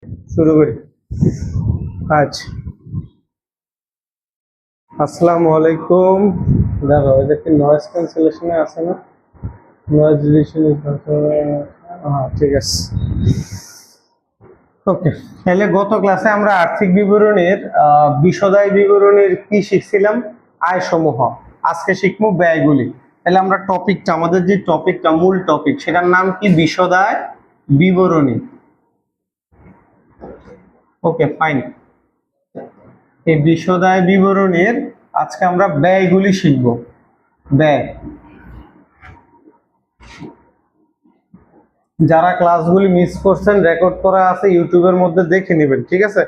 শুরু করি। আচ্ছা, আসসালামু আলাইকুম। দেখো এটা কি নয়েজ ক্যান্সেলেশনে আছে না? Noise reduction. হ্যাঁ, ঠিক আছে। ওকে, তাহলে গত ক্লাসে আমরা আর্থিক বিবরণীর বিশদায় বিবরণীর কি শিখছিলাম? আয় সমূহ। আজকে শিখবো ব্যয়গুলি। তাহলে আমরা টপিকটা, আমাদের যে টপিকটা, মূল টপিক, সেটার নাম কি? বিশদায় বিবরণী। ওকে, ফাইন। এই বিশদায় বিবরণীর আজকে আমরা ব্যয়গুলি শিখব। ব্যয়, যারা ক্লাসগুলি মিস করছেন রেকর্ড করা আছে ইউটিউবের মধ্যে, দেখে নেবেন, ঠিক আছে?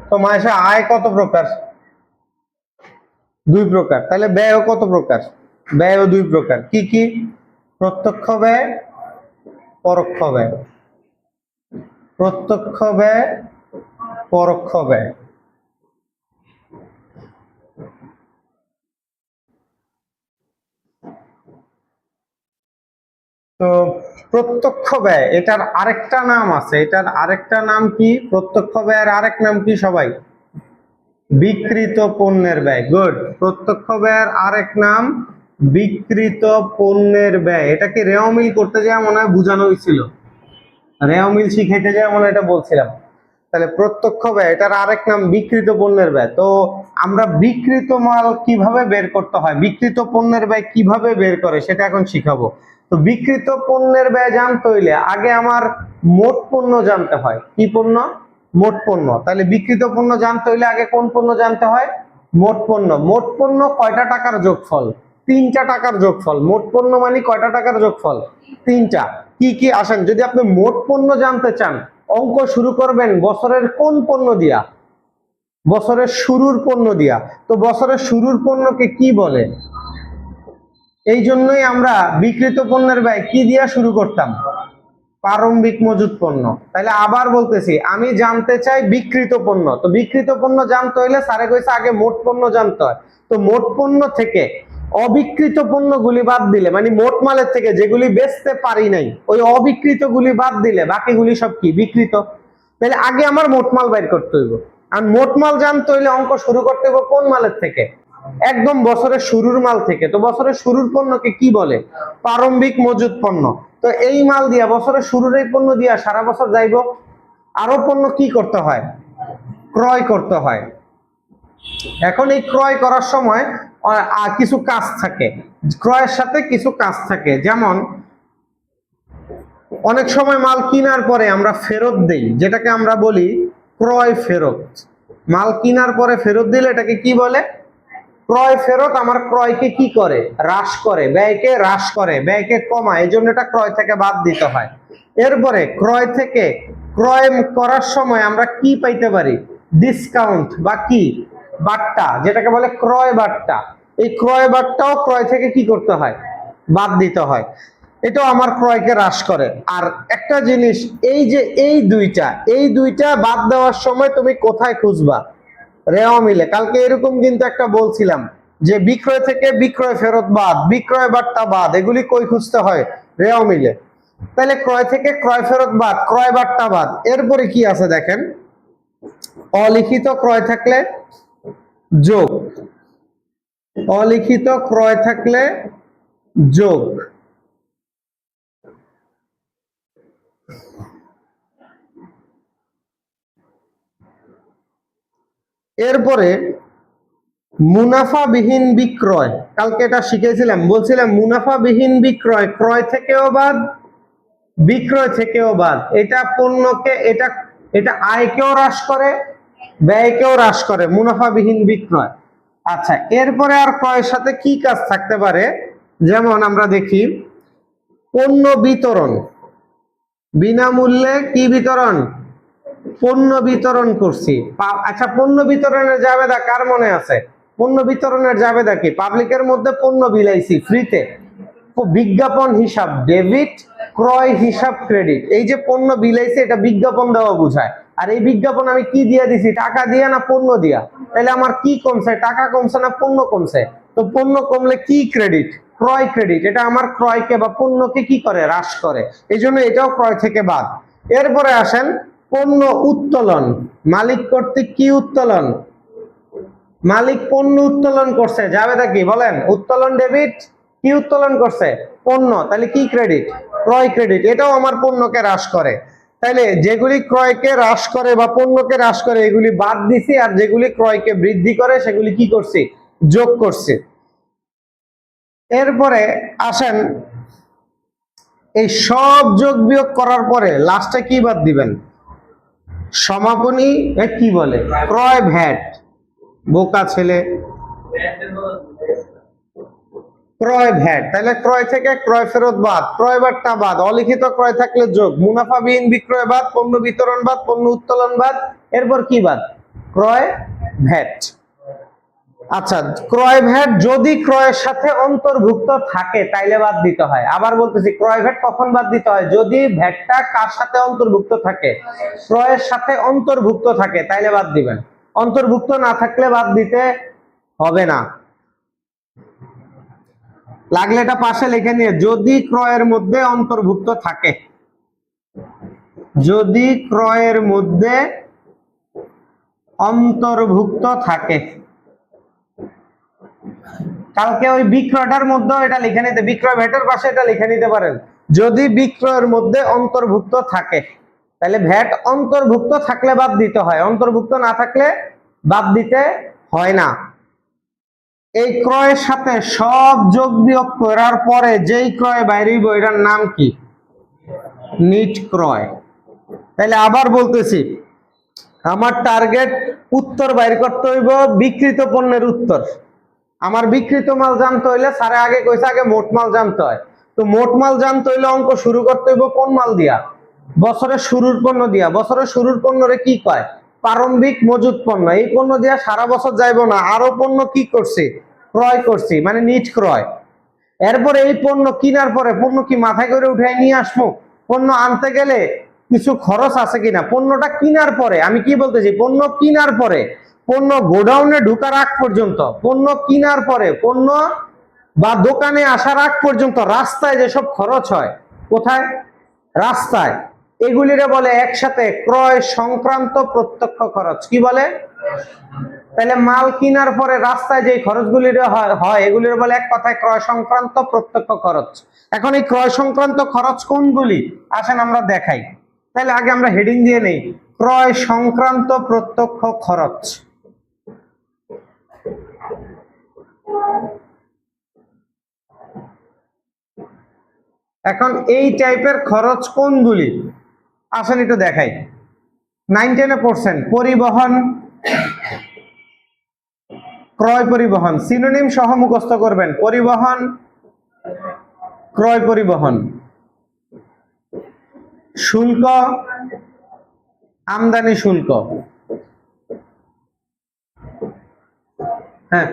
তো মাসে আয় কত প্রকার? দুই প্রকার। তাহলে ব্যয়ও কত প্রকার? ব্যয়ও দুই প্রকার। কি কি? প্রত্যক্ষ ব্যয়, পরোক্ষ ব্যয়। প্রত্যক্ষ ব্যয়, পরোক্ষ ব্যয়। তো প্রত্যক্ষ ব্যয়, এটার আরেকটা নাম আছে। এটার আরেকটা নাম কি? প্রত্যক্ষ ব্যয়ের আরেক নাম কি সবাই? বিক্রিত পণ্যের ব্যয়। গুড। প্রত্যক্ষ ব্যয়ের আরেক নাম বিক্রিত পণ্যের ব্যয়। এটাকে রেও মিল করতে যায় মনে হয় বোঝানো হয়েছিল, রেও মিল শিখাইতে যায় মনে হয় এটা বলছিলাম। তাহলে প্রত্যক্ষ ব্যয়, এটার আরেক নাম বিক্রিত পণ্যের ব্যয়। তো আমরা বিক্রিত মাল কিভাবে বের করতে হয়, বিক্রিত পণ্যের ব্যয় কিভাবে বের করে, সেটা এখন শিখাবো। তো বিক্রিত পণ্যের ব্যয় জানতে হইলে আগে আমার মোট পণ্য জানতে হয়। কি পণ্য? মোট পণ্য। তাহলে বিক্রিত পণ্য জানতে হইলে আগে কোন পণ্য জানতে হয়? মোট পণ্য। মোট পণ্য কয়টা টাকার যোগফল? তিনটা টাকার যোগফল। মোট পণ্য মানে কয়টা টাকার যোগফল? তিনটা। কি কি আসেন, যদি আপনি মোট পণ্য জানতে চান, অঙ্ক শুরু করবেন বছরের কোন পণ্য দিয়া? বছরের শুরুর পণ্য দিয়া। তো বছরের শুরুর পণ্যকে কি বলে? এই জন্যই আমরা বিক্রিত পণ্যের ব্যয় কি দিয়া শুরু করতাম? প্রারম্ভিক মজুত পণ্য। তাহলে আবার বলতেছি, আমি জানতে চাই বিক্রিত পণ্য। তো বিক্রিত পণ্য জানতে হইলে স্যারে কইছে আগে মোট পণ্য জানতে হয়। তো মোট পণ্য থেকে অবিকৃত পণ্যগুলি বাদ দিলে, মানে মোট মালের থেকে যেগুলি বেচতে পারি নাই, ওই অবিকৃত গুলি বাদ দিলে বাকিগুলি সব কি? বিক্রিত। তাহলে আগে আমার মোট মাল বাইর করতে হইব। আর মোট মাল জানতে হইলে অঙ্ক শুরু করতে হইব কোন মালের থেকে? একদম বছরের শুরুর মাল থেকে। তো বছরের শুরুর পণ্যকে কি বলে? প্রারম্ভিক মজুত পণ্য। তো এই মাল দিয়া, বছরের শুরুর এই পণ্য দিয়া সারা বছর যাইব। আরো পণ্য কি করতে হয়? ক্রয় করতে হয়। এখন এই ক্রয় করার সময় কিছু কাজ থাকে, ক্রয়ের সাথে কিছু কাজ থাকে। যেমন অনেক সময় মাল কেনার পরে আমরা ফেরত দেই, যেটাকে আমরা বলি ক্রয় ফেরত। মাল কেনার পরে ফেরত দিলে এটাকে কি বলে? ক্রয় ফেরত। আমার ক্রয়কে কি করে? হ্রাস করে, ব্যয়কে হ্রাস করে, ব্যয়কে কমায়। এই জন্য এটা ক্রয় থেকে বাদ দিতে হয়। এরপরে ক্রয় থেকে ক্রয় করার সময় আমরা কি পাইতে পারি? ডিসকাউন্ট বা কি বাট্টা, যেটাকে বলে ক্রয় বাট্টা। এই ক্রয় বাট্টাও ক্রয় থেকে কি করতে হয়? বাদ দিতে হয়। এটাও আমার ক্রয়কে হ্রাস করে। আর একটা জিনিস, এই যে এই দুইটা বাদ দেওয়ার সময় তুমি কোথায় খুঁজবা? রেওয়া মিলে। কালকে এরকম কিন্তু একটা বলছিলাম যে বিক্রয় থেকে বিক্রয় ফেরত বাদ, বিক্রয় বাট্টা বাদ, এগুলি কই খুঁজতে হয়? রেওয়া মিলে। তাহলে ক্রয় থেকে ক্রয় ফেরত বাদ, ক্রয় বাট্টা বাদ। এরপরে কি আছে দেখেন, অলিখিত ক্রয় থাকলে যোগ, অলিখিত ক্রয় থাকলে যোগ। এরপরে মুনাফাবিহীন বিক্রয়, কালকে এটা শিখেছিলাম, বলছিলাম মুনাফাবিহীন বিক্রয়, ক্রয় থেকেও বাদ, বিক্রয় থেকেও বাদ। এটা পণ্যকে, এটা আয়কেও হ্রাস করে, ব্যয়কেও হ্রাস করে, মুনাফাবিহীন বিক্রয়। আচ্ছা, এরপরে আর ক্রয়ের সাথে কি কাজ থাকতে পারে? যেমন আমরা দেখি পণ্য বিতরণ, বিনামূল্যে কি বিতরণ? পণ্য বিতরণ করছি। আচ্ছা, পণ্য বিতরণের জাবেদা কার মনে আছে? পণ্য বিতরণের জাবেদা কি? পাবলিকের মধ্যে পণ্য বিলাইছি ফ্রিতে, বিজ্ঞাপন হিসাব ডেবিট, ক্রয় হিসাব ক্রেডিট। এই যে পণ্য বিলাইছে, এটা বিজ্ঞাপন দেওয়া বোঝায়। আর এই বিজ্ঞাপন আমি কি দিয়ে দিছি? টাকা দিয়া না পণ্য দিয়া? তাহলে আমার কি কমছে? টাকা কমছে না পণ্য কমছে? তো পণ্য কমলে কি ক্রেডিট? ক্রয় ক্রেডিট, এটা আমার ক্রয়কে বা পণ্যকে কি করে, হ্রাস করে, এই জন্য এটাও ক্রয় থেকে বাদ। এরপরে আসেন পণ্য উত্তোলন, মালিক কর্তৃক কি উত্তোলন, মালিক পণ্য উত্তোলন করছে, যাবেদা কি বলেন, উত্তোলন ডেবিট, কি উত্তোলন করছে, পণ্য, তাহলে কি ক্রেডিট, ক্রয় ক্রেডিট, এটাও আমার পণ্যকে হ্রাস করে। তাইলে যেগুলি ক্রয়কে হ্রাস করে বা পণ্যকে হ্রাস করে এগুলি বাদ দিছি, আর যেগুলি ক্রয়কে বৃদ্ধি করে সেগুলি কি করছি, যোগ করছি। এরপরে আসেন এই সব যোগ বিয়োগ করার পরে লাস্টে কি বাদ দিবেন, সমাপনী কি বলে, ক্রয় ভ্যাট, বোকা ছেলে, ক্রয় ভ্যাট, তাহলে ক্রয় থেকে ক্রয় ফেরত বাদ, ক্রয় বাদটা বাদ, অলিখিত ক্রয় থাকলে যোগ, মুনাফাবিহীন বিক্রয় বাদ, পণ্য বিতরণ বাদ, পণ্য উত্তোলন বাদ, এরপর কি বাদ, ক্রয় ভ্যাট। আচ্ছা, ক্রয় ভ্যাট যদি ক্রয়ের সাথে অন্তর্ভুক্ত থাকে তাইলে বাদ দিতে হয়। আবার বলতেছি, ক্রয় ভ্যাট কখন বাদ দিতে হয়, যদি ভ্যাটটা কার সাথে অন্তর্ভুক্ত থাকে, ক্রয়ের সাথে অন্তর্ভুক্ত থাকে তাইলে বাদ দিবেন, অন্তর্ভুক্ত না থাকলে বাদ দিতে হবে না। লাগলে এটা পাশে লিখে নিয়ে, যদি ক্রয়ের মধ্যে অন্তর্ভুক্ত থাকে, যদি ক্রয়ের মধ্যে অন্তর্ভুক্ত থাকে, কালকে ওই বিক্রয়টার মধ্যে এটা লিখে নিতে, বিক্রয় ভ্যাটের পাশে এটা লিখে নিতে পারেন, যদি বিক্রয়ের মধ্যে অন্তর্ভুক্ত থাকে, তাহলে ভ্যাট অন্তর্ভুক্ত থাকলে বাদ দিতে হয়, অন্তর্ভুক্ত না থাকলে বাদ দিতে হয় না। এই ক্রয়ের সাথে সব যোগ বিয়োগ করার পরে যেই ক্রয় বাইরেইব এটার নাম কি, নিট ক্রয়। তাহলে আবার বলতেছি, আমার টার্গেট উত্তর বাইর করতে হইব বিক্রিত পণ্যের উত্তর। আমার বিক্রিত মাল জানতে হইলে স্যারে আগে কইছে আগে মোট মাল জানতে হয়, তো মোট মাল জানতে হইলে অঙ্ক শুরু করতে হইব কোন মাল দিয়া, বছরের শুরুর পণ্য দিয়া। বছরের শুরুর পণ্যরে কি কয়, প্রারম্ভিক মজুদ পণ্য। এই পণ্য দিয়া সারা বছর যাইব না, আরো পণ্য কি করছি, ক্রয় করছি, মানে নিট ক্রয়। এরপরে এই পণ্য কেনার পরে পণ্য কি মাথায় করে উঠাই নিয়ে আসবো, পণ্য আনতে গেলে কিছু খরচ আছে কিনা, পণ্যটা কেনার পরে, আমি কি বলতেছি, পণ্য কেনার পরে, পণ্য গোডাউনে ঢুকার আগ পর্যন্ত, পণ্য কেনার পরে, পণ্য বা দোকানে আসার আগ পর্যন্ত রাস্তায় যেসব খরচ হয়, কোথায়, রাস্তায়, এগুলিরে বলে একসাথে ক্রয় সংক্রান্ত প্রত্যক্ষ খরচ। কি বলে, তাহলে মাল কেনার পরে রাস্তায় যে খরচগুলি হয় এগুলির বলে এক কথায় ক্রয় সংক্রান্ত প্রত্যক্ষ খরচ। এখন এই ক্রয় সংক্রান্ত খরচ কোনগুলি আসেন আমরা দেখাই। তাহলে আগে আমরা হেডিং দিয়ে নেই, ক্রয় সংক্রান্ত প্রত্যক্ষ খরচ। এখন এই টাইপের খরচ কোনগুলি আসেন একটু দেখাই। 9-10% পরিবহন, ক্রয় পরিবহন, সিনোনিম সহ মুখস্থ করবেন, পরিবহন, ক্রয় পরিবহন, শুল্ক, আমদানি শুল্ক, হ্যাঁ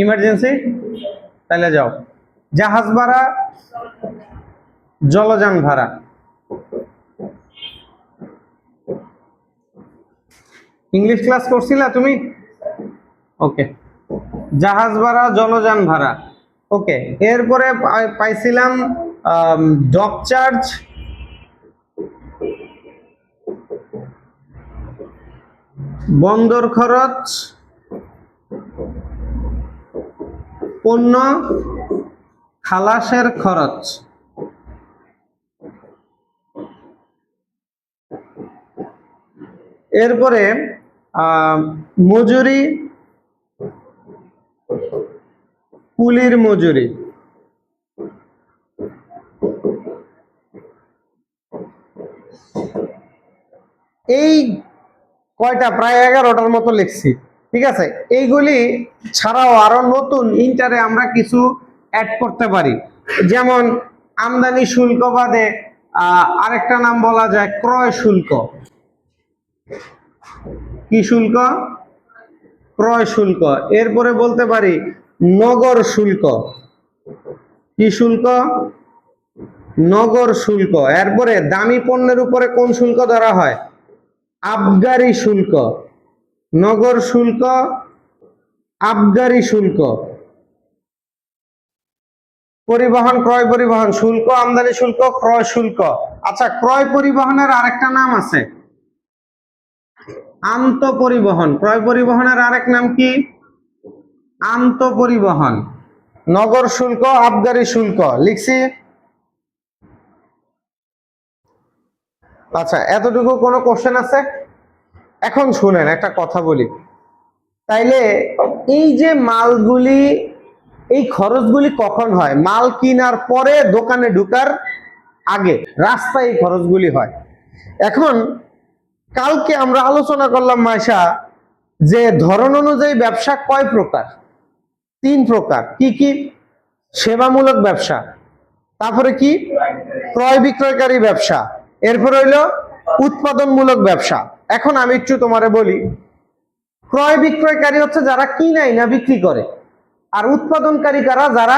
ইমার্জেন্সি, তাহলে যাও, জাহাজ ভাড়া, জলযান ভাড়া, ইংলিশ ক্লাস করছিলা তুমি, ওকে, জাহাজ ভাড়া, জলযান ভাড়া, ওকে। এরপরে পাইছিলাম ডক চার্জ, বন্দর খরচ, পণ্য খালাসের খরচ। এরপরে মজুরি, কুলির মজুরি, এই কয়টা প্রায় 11টার মতো লিখছি, ঠিক আছে। এইগুলি ছাড়াও আরো নতুন ইন্টারে আমরা কিছু অ্যাড করতে পারি, যেমন আমদানি শুল্ক বাদে আরেকটা নাম বলা যায় ক্রয় শুল্ক। কি শুল্ক, ক্রয় শুল্ক। এরপরে বলতে পারি নগর শুল্ক। কি শুল্ক, নগর শুল্ক। এরপরে দামি পণ্যের উপরে কোন শুল্ক ধরা হয়, আবগারি শুল্ক। নগর শুল্ক, আবগারি শুল্ক। পরিবহন, ক্রয় পরিবহন, শুল্ক, আমদানি শুল্ক, ক্রয় শুল্ক। আচ্ছা, ক্রয় পরিবহনের আরেকটা নাম আছে আন্তঃপরিবহন। ক্রয় পরিবহনের আরেক নাম কি? আন্তঃপরিবহন। নগর শুল্ক, আবগারি শুল্ক লিখছি। আচ্ছা, এতটুকু কোনো কোশ্চেন আছে? এখন শুনেন একটা কথা বলি। তাইলে এই যে মালগুলি, এই খরচগুলি কখন হয়? মাল কেনার পরে, দোকানে ঢুকার আগে, রাস্তায় এই খরচগুলি হয়। এখন কালকে আমরা আলোচনা করলাম মাইশা, যে ধরন অনুযায়ী ব্যবসা কয় প্রকার? 3 প্রকার। কি কি? সেবামূলক ব্যবসা, তারপরে কি ক্রয় বিক্রয়কারী ব্যবসা, এরপর হইলো উৎপাদনমূলক ব্যবসা। এখন আমি একটু তোমারে বলি, ক্রয় বিক্রয়কারী হচ্ছে যারা কিনাই না বিক্রি করে, আর উৎপাদনকারী কারা? যারা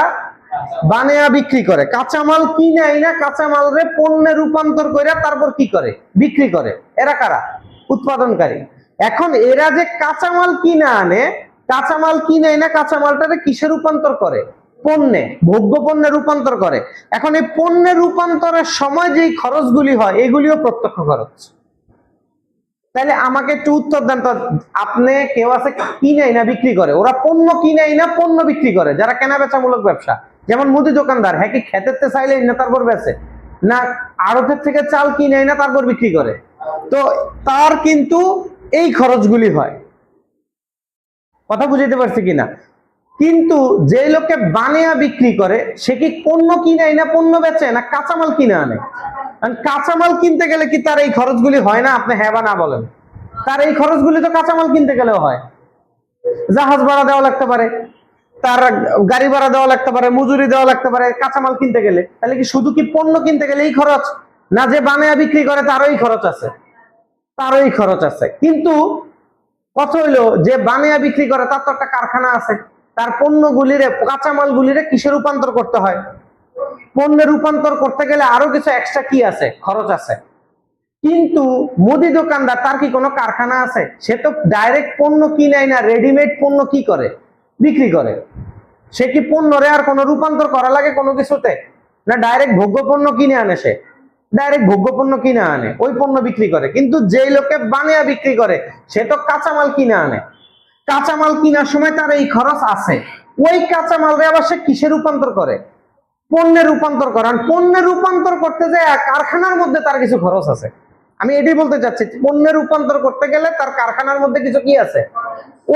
বানায়া বিক্রি করে। কাঁচামাল কিনাই না, কাঁচামাল রে পণ্যে রূপান্তর করে তারপর কি করে? বিক্রি করে। এরা কারা? উৎপাদনকারী। এখন এরা যে কাঁচামাল কিনে আনে, কাঁচামাল কিনাই না, কাঁচামালটারে কিসে রূপান্তর করে? পণ্যে, ভোগ্য পণ্যে রূপান্তর করে। এখন এই পণ্যে রূপান্তরের সময় যেই খরচগুলি হয়, এগুলিও প্রত্যক্ষ খরচ। তাহলে আমাকে একটু উত্তর দেন তো, আপনি কেউ আছে কিনাই না বিক্রি করে, ওরা পণ্য কিনাই না পণ্য বিক্রি করে, যারা কেনা বেচামূলক ব্যবসা। যেমন মুদি দোকানদার, হ্যাঁ কি খেতেতে চাইলে না তারপর বেচে, না আড়তের থেকে চাল কিনাই না তারপর বিক্রি করে? তো তার কিন্তু এই খরচগুলি হয়। কথা বুঝাইতে পারছি কিনা? কিন্তু যে লোকে বানিয়া বিক্রি করে, সে কি পণ্য কিনাই না পণ্য বেচে, না কাঁচামাল কিনে আনে? কাঁচামাল কিনতে গেলে কি তার এই খরচগুলি হয় না? আপনি হ্যাঁ বা না বলেন। তার এই খরচগুলি তো কাঁচামাল কিনতে গেলেও হয়। জাহাজ ভাড়া দেওয়া লাগতে পারে, তার গাড়ি ভাড়া দেওয়া লাগতে পারে, মজুরি দেওয়া লাগতে পারে কাঁচামাল কিনতে গেলে। তাহলে কি শুধু কি পণ্য কিনতে গেলে এই খরচ, না যে বানায়া বিক্রি করে তারই খরচ আছে? তারই খরচ আছে। কিন্তু কথা হইলো, যে বানায়া বিক্রি করে তার তো একটা কারখানা আছে, তার পণ্যগুলিরে, কাঁচামালগুলিরে কিসে রূপান্তর করতে হয়? পণ্যে রূপান্তর করতে গেলে আরো কিছু এক্সট্রা কি আছে? খরচ আছে। কিন্তু মুদি দোকানদার, তার কি কোনো কারখানা আছে? সে তো ডাইরেক্ট পণ্য কিনে না, রেডিমেড পণ্য কি করে? বিক্রি করে। সে কি পণ্যরে আর কোনো রূপান্তর করা লাগে কোনো কিছুতে? না ডাইরেক্ট ভোগ্য পণ্য কিনে আনে, সে ডাইরেক্ট ভোগ্য পণ্য কিনে আনে, ওই পণ্য বিক্রি করে। কিন্তু যেই লোকে বানিয়ে বিক্রি করে, সে তো কাঁচামাল কিনে আনে। কাঁচামাল কেনার সময় তার এই খরচ আছে। ওই কাঁচামালরে আবার সে কিসে রূপান্তর করে? পণ্যে রূপান্তর করেন। পণ্যে রূপান্তর করতে যায় কারখানার মধ্যে তার কিছু খরচ আছে। আমি এটাই বলতে চাচ্ছি, পণ্যে রূপান্তর করতে গেলে তার কারখানার মধ্যে কিছু কি আছে?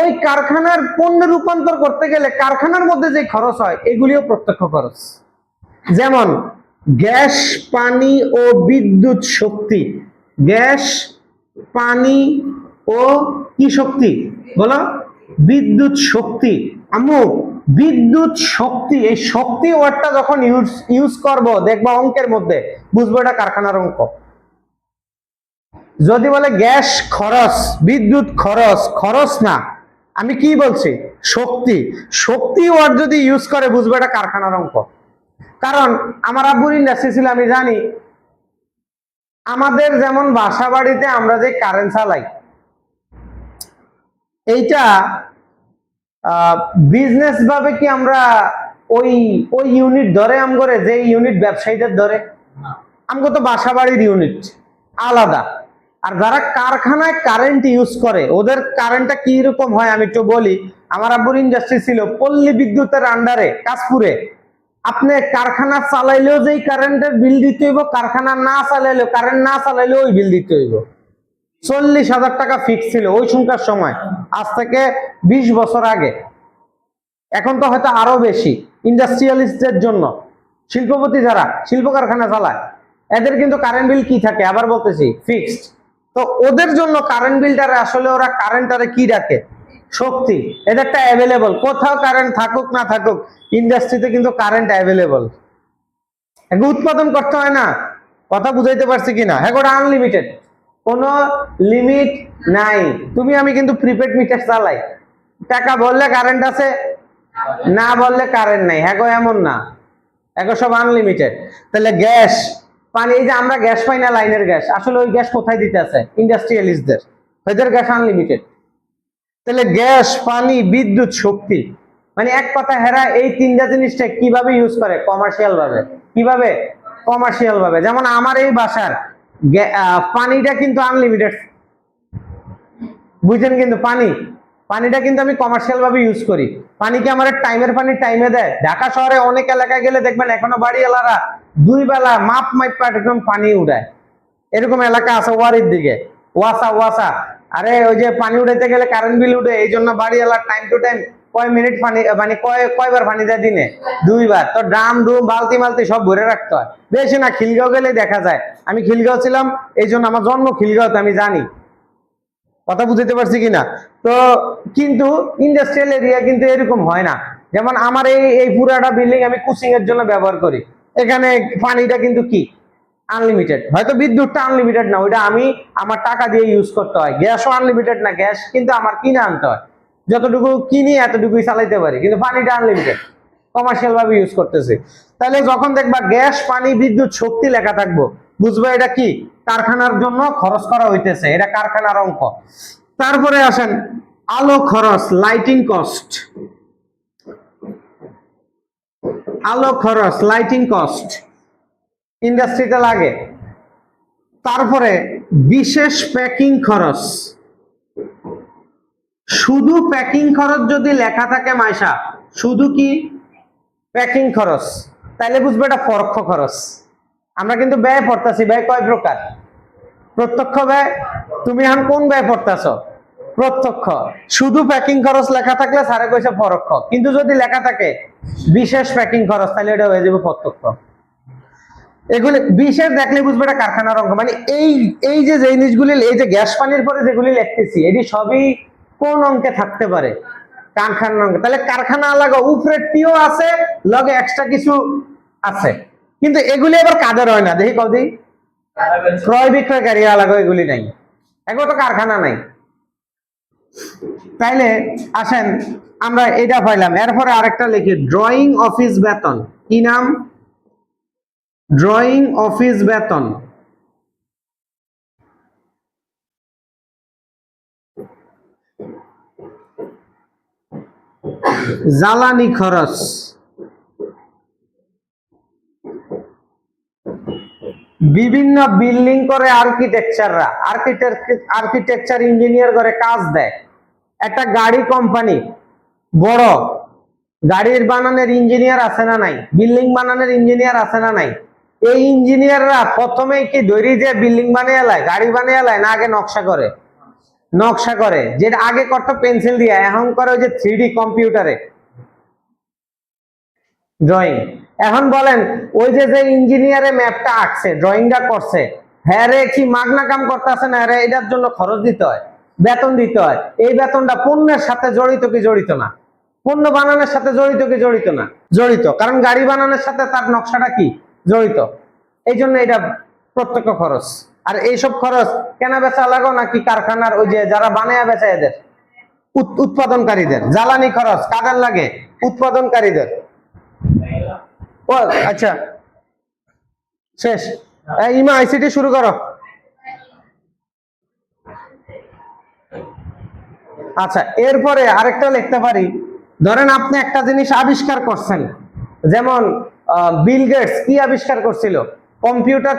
ওই কারখানার পণ্যে রূপান্তর করতে গেলে কারখানার মধ্যে যে খরচ হয়, এগুলিও প্রত্যক্ষ খরচ। যেমন গ্যাস, পানি ও বিদ্যুৎ শক্তি। গ্যাস, পানি ও কি শক্তি বলো? বিদ্যুৎ শক্তি। আম্মু, বিদ্যুৎ শক্তি, এই শক্তি ওয়ার্ডটা যখন ইউজ করব, দেখবা অঙ্কের মধ্যে বুঝবো এটা কারখানার অঙ্ক। যদি বলে গ্যাস খরচ, বিদ্যুৎ খরচ, খরচ না, আমি কি বলছি? শক্তি। শক্তি ওয়ার্ড যদি ইউজ করে, বুঝবো এটা কারখানার অঙ্ক। কারণ আমার আব্বুর ইন্ডাস্ট্রি ছিল, আমি জানি। আমাদের যেমন বাসা বাড়িতে আমরা যে কারেন্ট চালাই, এইটা বিজনেস ভাবে কি আমরা ওই ওই ইউনিট ধরে আমগরে, যে ইউনিট ব্যবসায়ীদের ধরে? আমগো তো বাসা বাড়ির ইউনিট আলাদা। আর যারা কারখানায় কারেন্ট ইউজ করে, ওদের কারেন্টটা কি রকম হয় আমি একটু বলি। আমার আব্বুর ইন্ডাস্ট্রি ছিল পল্লী বিদ্যুতের আন্ডারে কাশপুরে। আপনি কারখানা চালাইলেও যেই কারেন্টের বিল দিতে হইব, কারখানা না চালাইলেও, কারেন্ট না চালাইলেও ওই বিল দিতে হইব। 40,000 টাকা ফিক্স ছিল ওই সংখ্যার সময়, আজ থেকে 20 বছর আগে। এখন তো হয়তো আরো বেশি। ইন্ডাস্ট্রিয়ালিস্টদের জন্য, শিল্পপতি যারা শিল্প কারখানা চালায়, এদের কিন্তু কারেন্ট বিল কি থাকে, আবার বলতেছি, ফিক্সড। তো ওদের জন্য কারেন্ট বিলটারে আসলে ওরা কারেন্টটারে কি রাখে? শক্তি। এদেরটা অ্যাভেলেবল, কোথাও কারেন্ট থাকুক না থাকুক, ইন্ডাস্ট্রিতে কিন্তু কারেন্ট অ্যাভেলেবল। এগুলো উৎপাদন করতে হয় না। কথা বুঝাইতে পারছি কিনা? হ্যাঁ, ওটা আনলিমিটেড, কোনো লিমিট নাই। তুমি আমি কিন্তু প্রিপেড মিটার চালাই, টাকা বললে কারেন্ট আছে, না বললে কারেন্ট নাই। হ্যাঁ, এমন না, এখন সব আনলিমিটেড। তাহলে গ্যাস, পানি, এই যে আমরা গ্যাস পাই না, লাইনের গ্যাস, আসলে ওই গ্যাস কোথায় দিতে আছে? ইন্ডাস্ট্রিয়ালিস্টদের, ওদের গ্যাস আনলিমিটেড। তাহলে গ্যাস, পানি, বিদ্যুৎ শক্তি, মানে এক কথা হেরা এই তিনটা জিনিসটা কিভাবে ইউজ করে, কমার্শিয়াল ভাবে। কিভাবে? কমার্শিয়াল ভাবে। যেমন আমার এই বাসার পানিটা কিন্তু আনলিমিটেড, বুঝছেন? কিন্তু পানিটা কিন্তু আমি কমার্শিয়াল ভাবে ইউজ করি। পানিকে আমার টাইমের পানি টাইমে দেয়। ঢাকা শহরে অনেক এলাকায় গেলে দেখবেন এখনো বাড়িওয়ালারা 2 বেলা মাপ একদম পানি উঠায়। এরকম এলাকা আছে ওয়ারির দিকে, ওয়াসা। আরে ওই যে পানি উঠাইতে গেলে কারেন্ট বিল উঠে, এই জন্য বাড়িওয়ালা টাইম টু টাইম কয় মিনিট পানি মানে কয়বার পানি দেয় দিনে? 2 বার। তো ড্রাম বালতি মালতি সব ভরে রাখতে হয়। বেশি না, খিলগাঁও গেলে দেখা যায়। আমি খিলগাঁও ছিলাম, এই জন্য আমার জন্ম খিলগাঁওতে, আমি জানি। কথা বুঝতে পারছি কিনা? তো কিন্তু ইন্ডাস্ট্রিয়াল এরিয়া কিন্তু এরকম হয় না। যেমন আমার এই পুরাটা বিল্ডিং আমি কোচিং এর জন্য ব্যবহার করি। এখানে পানিটা কিন্তু কি আনলিমিটেড। হয়তো বিদ্যুৎটা আনলিমিটেড না, ওইটা আমি আমার টাকা দিয়ে ইউজ করতে হয়। গ্যাসও আনলিমিটেড না, গ্যাস কিন্তু আমার কিনে আনতে হয়। যতটুকু কিনি এতটুকুই চালাইতে পারি, কিন্তু পানিটা আনলিমিটেড, কমার্শিয়াল ভাবে ইউজ করতেছি। তাহলে যখন দেখবা গ্যাস, পানি, বিদ্যুৎ, শক্তি লেখা থাকবো, বুঝবা এটা কি কারখানার জন্য খরচ করা হইতেছে, এটা কারখানার অঙ্ক। তারপরে আসেন আলো খরচ, লাইটিং কস্ট। আলো খরচ, লাইটিং কস্ট ইন্ডাস্ট্রিতে লাগে। তারপরে বিশেষ প্যাকিং খরচ। শুধু প্যাকিং খরচ যদি লেখা থাকে মাইশা, শুধু কি প্যাকিং খরচ, তাহলে বুঝবে এটা পরোক্ষ খরচ। আমরা কিন্তু ব্যয় পড়তাছি, ব্যয় কয় প্রকার? প্রত্যক্ষ ব্যয়। তুমি এখন কোন ব্যয় পড়তাছ? প্রত্যক্ষ। শুধু প্যাকিং খরচ লেখা থাকলে স্যারে কইছে পরোক্ষ, কিন্তু যদি লেখা থাকে বিশেষ প্যাকিং খরচ, তাহলে এটা হয়ে যাবে প্রত্যক্ষ। এগুলি বিশেষ দেখলে বুঝবে এটা কারখানার অঙ্ক। মানে এই যে জিনিসগুলি, এই যে গ্যাস পানির পরে যেগুলি লিখতেছি, এটি সবই কোন অঙ্কে থাকতে পারে? কারখানার অঙ্কে। তাহলে কারখানা আলাদা, উপরে টিও আছে, লগে এক্সট্রা কিছু আছে, কিন্তু এগুলি আবার কাদের হয় না? দেখি কদি ক্রয় বিক্রয়কারী আলাদা, এগুলি নাই, এগুলো তো কারখানা নাই। তাইলে আসেন আমরা এটা পাইলাম। এরপরে আরেকটা লিখি, ড্রয়িং অফিস বেতন। কি নাম? ড্রয়িং অফিস বেতন। জ্বালানি খরচ। বিভিন্ন বিল্ডিং করে আর্কিটেকচাররা, আর্কিটেকচার ইঞ্জিনিয়ার করে কাজ দেয়। একটা গাড়ি কোম্পানি, বড় গাড়ির বানানোর ইঞ্জিনিয়ার আছে না নাই? বিল্ডিং বানানোর ইঞ্জিনিয়ার আছে না নাই? এই ইঞ্জিনিয়াররা প্রথমে কি ধরি যে বিল্ডিং বানিয়ে এলায়, গাড়ি বানিয়ে এলায়, না আগে নকশা করে? নকশা করে। যেটা আগে করতো পেন্সিল দিয়ে, এখন করে ওই যে 3D কম্পিউটারে ড্রয়িং। এখন বলেন ওই যে ইঞ্জিনিয়ারে ম্যাপটা আঁকছে, ড্রয়িংটা করছে, হ্যাঁ রে কি মাগনা কাম করতেছে না রে? এটার জন্য খরচ দিতে হয়, বেতন দিতে হয়। এই বেতনটা পণ্যের সাথে জড়িত কি জড়িত না? পণ্য বানানোর সাথে জড়িত কি জড়িত না? জড়িত, কারণ গাড়ি বানানোর সাথে তার নকশাটা কি জড়িত। এই জন্য এটা প্রত্যক্ষ খরচ। আর এইসব খরচ কেনা বেচা লাগো নাকি কারখানার ওই যে যারা বানায় বেচা এদের উৎপাদনকারীদের? জ্বালানি খরচ কাদের লাগে? উৎপাদনকারীদের। ও আচ্ছা, শেষ। ইমা আইসিটি শুরু করো। আচ্ছা, এরপরে আরেকটা লিখতে পারি। ধরেন আপনি একটা জিনিস আবিষ্কার করছেন, যেমন বিল গেটস কি আবিষ্কার করছিল? কম্পিউটার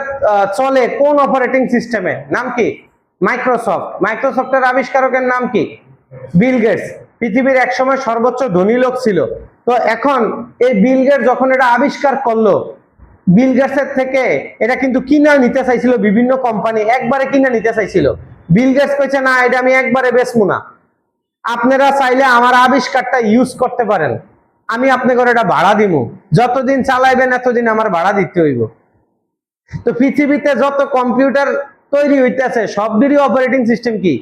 চলে কোন অপারেটিং সিস্টেমে? নাম কি? মাইক্রোসফট। মাইক্রোসফটের আবিষ্কারকের নাম কি? Bill Gates. পৃথিবীর একসময় সর্বোচ্চ ধনী লোক ছিল। তো এখন এই বিল গেটস যখন এটা আবিষ্কার করলো, বিল গেটসের থেকে এটা কিন্তু কিনা নিতে চাইছিল বিভিন্ন কোম্পানি, একবারে কিনা নিতে চাইছিল। বিল গেটস কইছে না, এটা আমি একবারে বেচবো না, আপনারা চাইলে আমার আবিষ্কারটা ইউজ করতে পারেন, আমি আপনাকে এটা ভাড়া দিব, যতদিন চালাইবেন এতদিন আমার ভাড়া দিতে হইব। তো পৃথিবীতে যত কম্পিউটার তৈরি হইতেছে সবদেরই অপারেটিং সিস্টেম কি?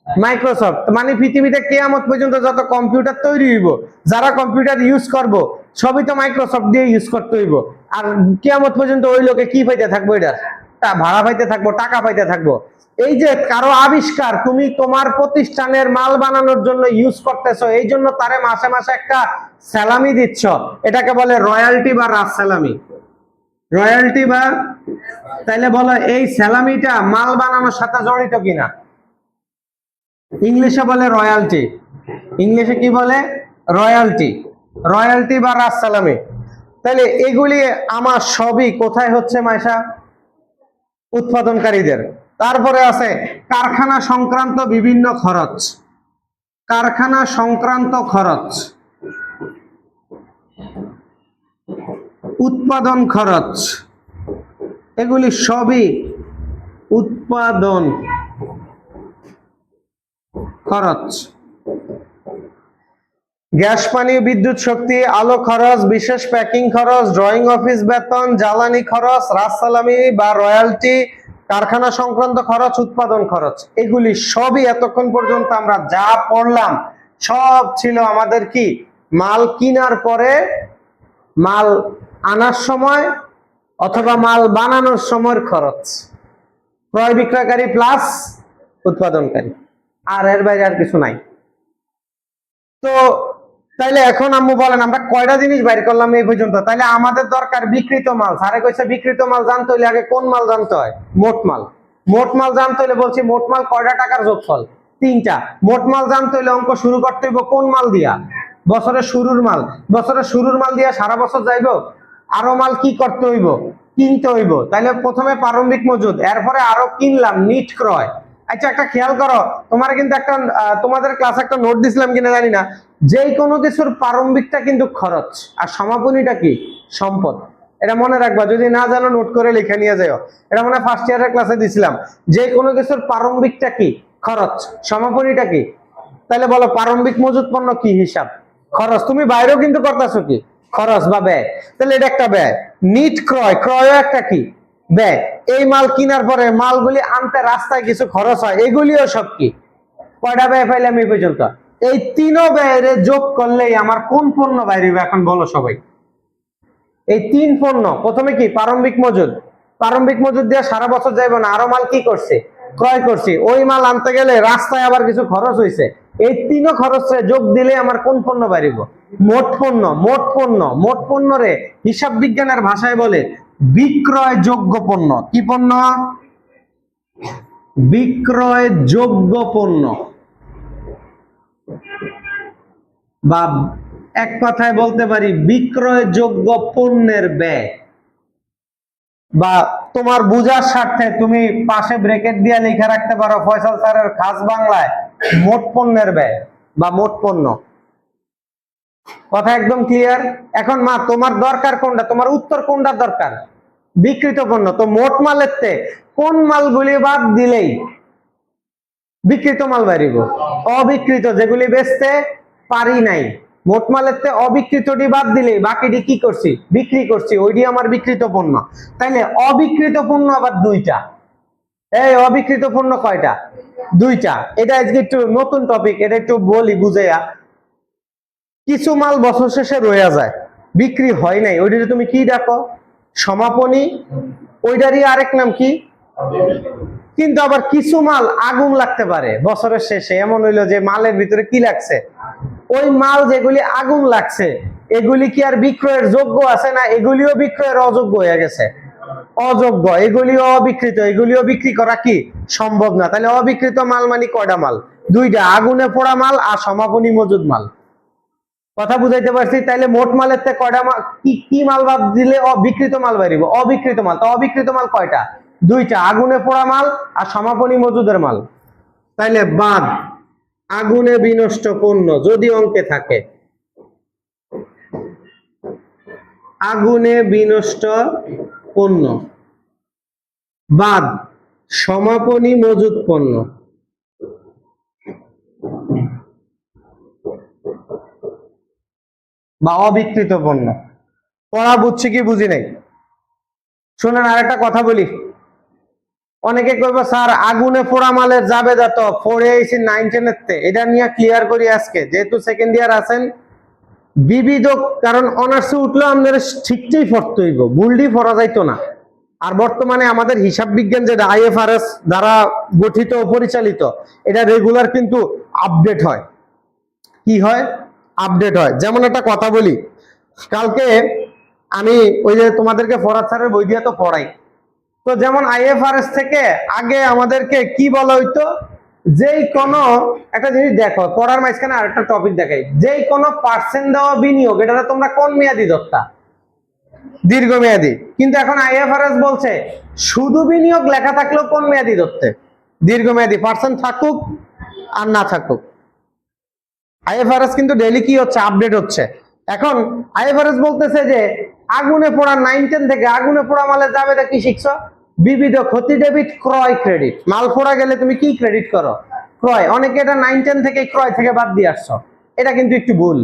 মাইক্রোসফট। মানে পৃথিবীতে কিয়ামত পর্যন্ত যত কম্পিউটার তৈরি হইব, যারা কম্পিউটার ইউজ করব, সবই তো মাইক্রোসফট দিয়ে ইউজ করতে হইব। আর কিয়ামত পর্যন্ত ওই লোকে কি পাইতে থাকবো? এটা তা ভাড়া পাইতে থাকবো, টাকা পাইতে থাকবো। এই যে কারো আবিষ্কার তুমি তোমার প্রতিষ্ঠানের মাল বানানোর জন্য ইউজ করতেছো, এই জন্য তারে মাসে মাসে একটা স্যালামি দিচ্ছ, এটাকে বলে রয়্যালটি বা রাজ স্যালামি। রয়্যালটি বা, তাইলে বলো এই স্যালামিটা মাল বানানোর সাথে জড়িত কিনা? ইংলিশে বলে রয়্যালটি। ইংলিশে কি বলে? রয়্যালটি। রয়্যালটি বা রাজ সালামি। তাহলে এগুলি আমার সবই কোথায় হচ্ছে মাইশা? উৎপাদনকারীদের। তারপরে আছে কারখানা সংক্রান্ত বিভিন্ন খরচ, কারখানা সংক্রান্ত খরচ, উৎপাদন খরচ, এগুলি সবই উৎপাদন খরচ। গ্যাস পানি বিদ্যুৎ শক্তি আলো খরচ, বিশেষ প্যাকিং খরচ, ড্রয়িং অফিস বেতন, জ্বালানি খরচ, রাজ সালামি বা রয়্যালটি, কারখানা সংক্রান্ত খরচ, উৎপাদন খরচ, এগুলি সবই এতক্ষণ পর্যন্ত আমরা যা পড়লাম সব ছিল আমাদের কি মাল কেনার পরে, মাল আনার সময় অথবা মাল বানানোর সময়ের খরচ, ক্রয় বিক্রয়কারী প্লাস উৎপাদনকারী, আর এর বাইরে আর কিছু নাই। তো তাইলে এখন আম্মু বলেন আমরা কয়টা জিনিস বাইর করলাম এই পর্যন্ত? তাইলে আমাদের দরকার বিক্রিত মাল। স্যারে কইছে বিক্রিত মাল জানতে হইলে আগে কোন মাল জানতে হয়? মোট মাল। মোট মাল জানতে হইলে বলছি মোট মাল কয়টা টাকার যোগফল? 3টা। মোট মাল জানতে হইলে অঙ্ক শুরু করতে হইব কোন মাল দিয়া? বছরের শুরুর মাল। বছরের শুরুর মাল দিয়া সারা বছর যাইব? আরো মাল কি করতে হইব? কিনতে হইব। তাইলে প্রথমে প্রারম্ভিক মজুদ, এরপরে আরো কিনলাম নিট ক্রয়। আচ্ছা একটা খেয়াল করো, তোমার কিন্তু একটা তোমাদের ক্লাসে একটা নোট দিছিলাম কিনা জানি না, যে কোনো কিছুর প্রারম্ভিকটা কিন্তু খরচ আর সমাপনীটা কি সম্পদ। এটা মনে রাখবা, যদি না জানো নোট করে লিখে নিয়ে যাও। এটা মনে হয় ফার্স্ট ইয়ারের ক্লাসে দিছিলাম। যে কোনো কিছুর প্রারম্ভিকটা কি খরচ, সমাপনীটা কি। তাহলে বলো প্রারম্ভিক মজুদ পণ্য কি হিসাব? খরচ। তুমি বাইরেও কিন্তু করতেছো কি খরচ বা ব্যয়। তাহলে এটা একটা ব্যয়। নিট ক্রয়, ক্রয়ও একটা কি ব্যয়। এই মাল কেনার পরে মালগুলি আনতে রাস্তায় কিছু খরচ হয়, এগুলিও সব কি। কয়টা ব্যয় পাইলাম এই পর্যন্ত? এই তিনও ব্যয়ের যোগ করলেই আমার কোন পণ্য বাইরে এখন বলো সবাই? এই 3 পণ্য। প্রথমে কি প্রারম্ভিক মজুদ, প্রারম্ভিক মজুদ দিয়ে সারা বছর যাইব না, আরো মাল কি করছে ক্রয় করছি, ওই মাল আনতে গেলে রাস্তায় আবার কিছু খরচ হয়েছে, এই তিনও খরচে যোগ দিলে আমার কোন পণ্য বাড়িব? মোট পণ্য। মোট পণ্য, মোট পণ্য রে হিসাব বিজ্ঞানের ভাষায় বলে বিক্রয় যোগ্য পণ্য। কি পণ্য? বিক্রয় যোগ্য পণ্য, বা এক কথায় বলতে পারি বিক্রয় যোগ্য পণ্যের ব্যয়। বা তোমার বুঝার স্বার্থে তুমি পাশে ব্র্যাকেট দিয়ে লিখে রাখতে পারো ফয়সাল স্যারের খাস বাংলায় মোট পণ্যের ব্যয় বা মোট পণ্য। কথা একদম ক্লিয়ার? এখন মা তোমার দরকার কোনটা? তোমার উত্তর কোনটা দরকার? বিক্রিত পণ্য। তো মোট মালের কোন মালগুলি বাদ দিলেই বিক্রিত মাল বাড়িব? অবিক্রিত, যেগুলি বেচতে পারি নাই। মোট মালের অবিকৃতটি বাদ দিলে বাকিটি কি করছি? বিক্রি করছি, ওইটি আমার বিক্রিত পণ্য। তাইলে অবিকৃত পণ্য আবার 2টা। এই অবিকৃত পণ্য কয়টা? 2টা। এটা আজকে একটু নতুন টপিক, এটা একটু বলি বুঝাইয়া। কিছু মাল বছর শেষে রয়ে যায়, বিক্রি হয় নাই, ওইটা তুমি কি ডাকো? সমাপনী। ওইটারই আরেক নাম কি? কিন্তু আবার কিছু মাল আগুন লাগতে পারে বছরের শেষে, এমন হইলো যে মালের ভিতরে কি লাগছে, ওই মাল যেগুলি আগুন লাগছে এগুলি কি আর বিক্রয়ের যোগ্য আছে না? এগুলিও বিক্রয়ের অযোগ্য হয়ে গেছে, অযোগ্য। এগুলিও অবিকৃত, এগুলিও বিক্রি করা কি সম্ভব না। তাহলে অবিকৃত মাল মানে কয়টা মাল? 2টা, আগুনে পোড়া মাল আর সমাপনী মজুদ মাল। কথা বুঝাইতে পারছি? তাইলে মোট মালের কয়টা মাল, কি মাল বাদ দিলে বিকৃত মাল বাড়িব? অবিকৃত মাল। তো অবিকৃত মাল কয়টা? 2টা, আগুনে পোড়া মাল আর সমাপনী মজুদের মাল। তাইলে বাদ আগুনে বিনষ্ট পণ্য যদি অঙ্কে থাকে, আগুনে বিনষ্ট পণ্য বাদ সমাপনী মজুদ পণ্য বা অবিকৃত পণ্য। পড়া বুঝছি কি বুঝি নাই? শুনেন আরেকটা কথা বলি। অনেকে কইব স্যার আগুনে পোড়া মালের যাবে যা তো পড়ে আইছি 9 10 এর এটা নিয়ে ক্লিয়ার করি আজকে, যেহেতু সেকেন্ড ইয়ার আছেন বিবিধ, কারণ অনার্সে উঠলেও আমাদের ঠিকই পড়তে হইব, ভুলটি পড়া যাইতো না। আর বর্তমানে আমাদের হিসাব বিজ্ঞান যেটা আইএফআরএস দ্বারা গঠিত ও পরিচালিত, এটা রেগুলার কিন্তু আপডেট হয়। কি হয়? আপডেট হয়। যেমন একটা কথা বলি, কালকে আমি ওই যে তোমাদেরকে ফরাদ স্যারের বই দিয়ে তো পড়াই, তো যেমন আইএফআরএস থেকে আগে আমাদেরকে কি বলা হইতো? যেই কোনো একটা জিনিস দেখো, পড়ার মাঝখানে আরেকটা টপিক দেখাই, যেই কোনো পার্সেন্ট দেওয়া বিনিয়োগ, এটা তোমরা কোন মেয়াদি ধরতা? দীর্ঘমেয়াদী। কিন্তু এখন আইএফআরএস বলছে শুধু বিনিয়োগ লেখা থাকলেও কোন মেয়াদি ধরতে? দীর্ঘমেয়াদী, পার্সেন্ট থাকুক আর না থাকুক। আইএফআরএস কিন্তু ডেইলি কি হচ্ছে, আপডেট হচ্ছে। এখন আইএফআরএস বলতেছে যে আগুনে পোড়া 9-10 থেকে আগুনে পোড়া মালে যাবে, কি শিখছো? বিবিধ ক্ষতি ডেবিট, ক্রয় ক্রেডিট। মাল পোড়া গেলে তুমি কি ক্রেডিট করো? ক্রয়। অনেকে এটা 9-10 থেকে ক্রয় থেকে বাদ দিয়ে আসছো, এটা কিন্তু একটু ভুল।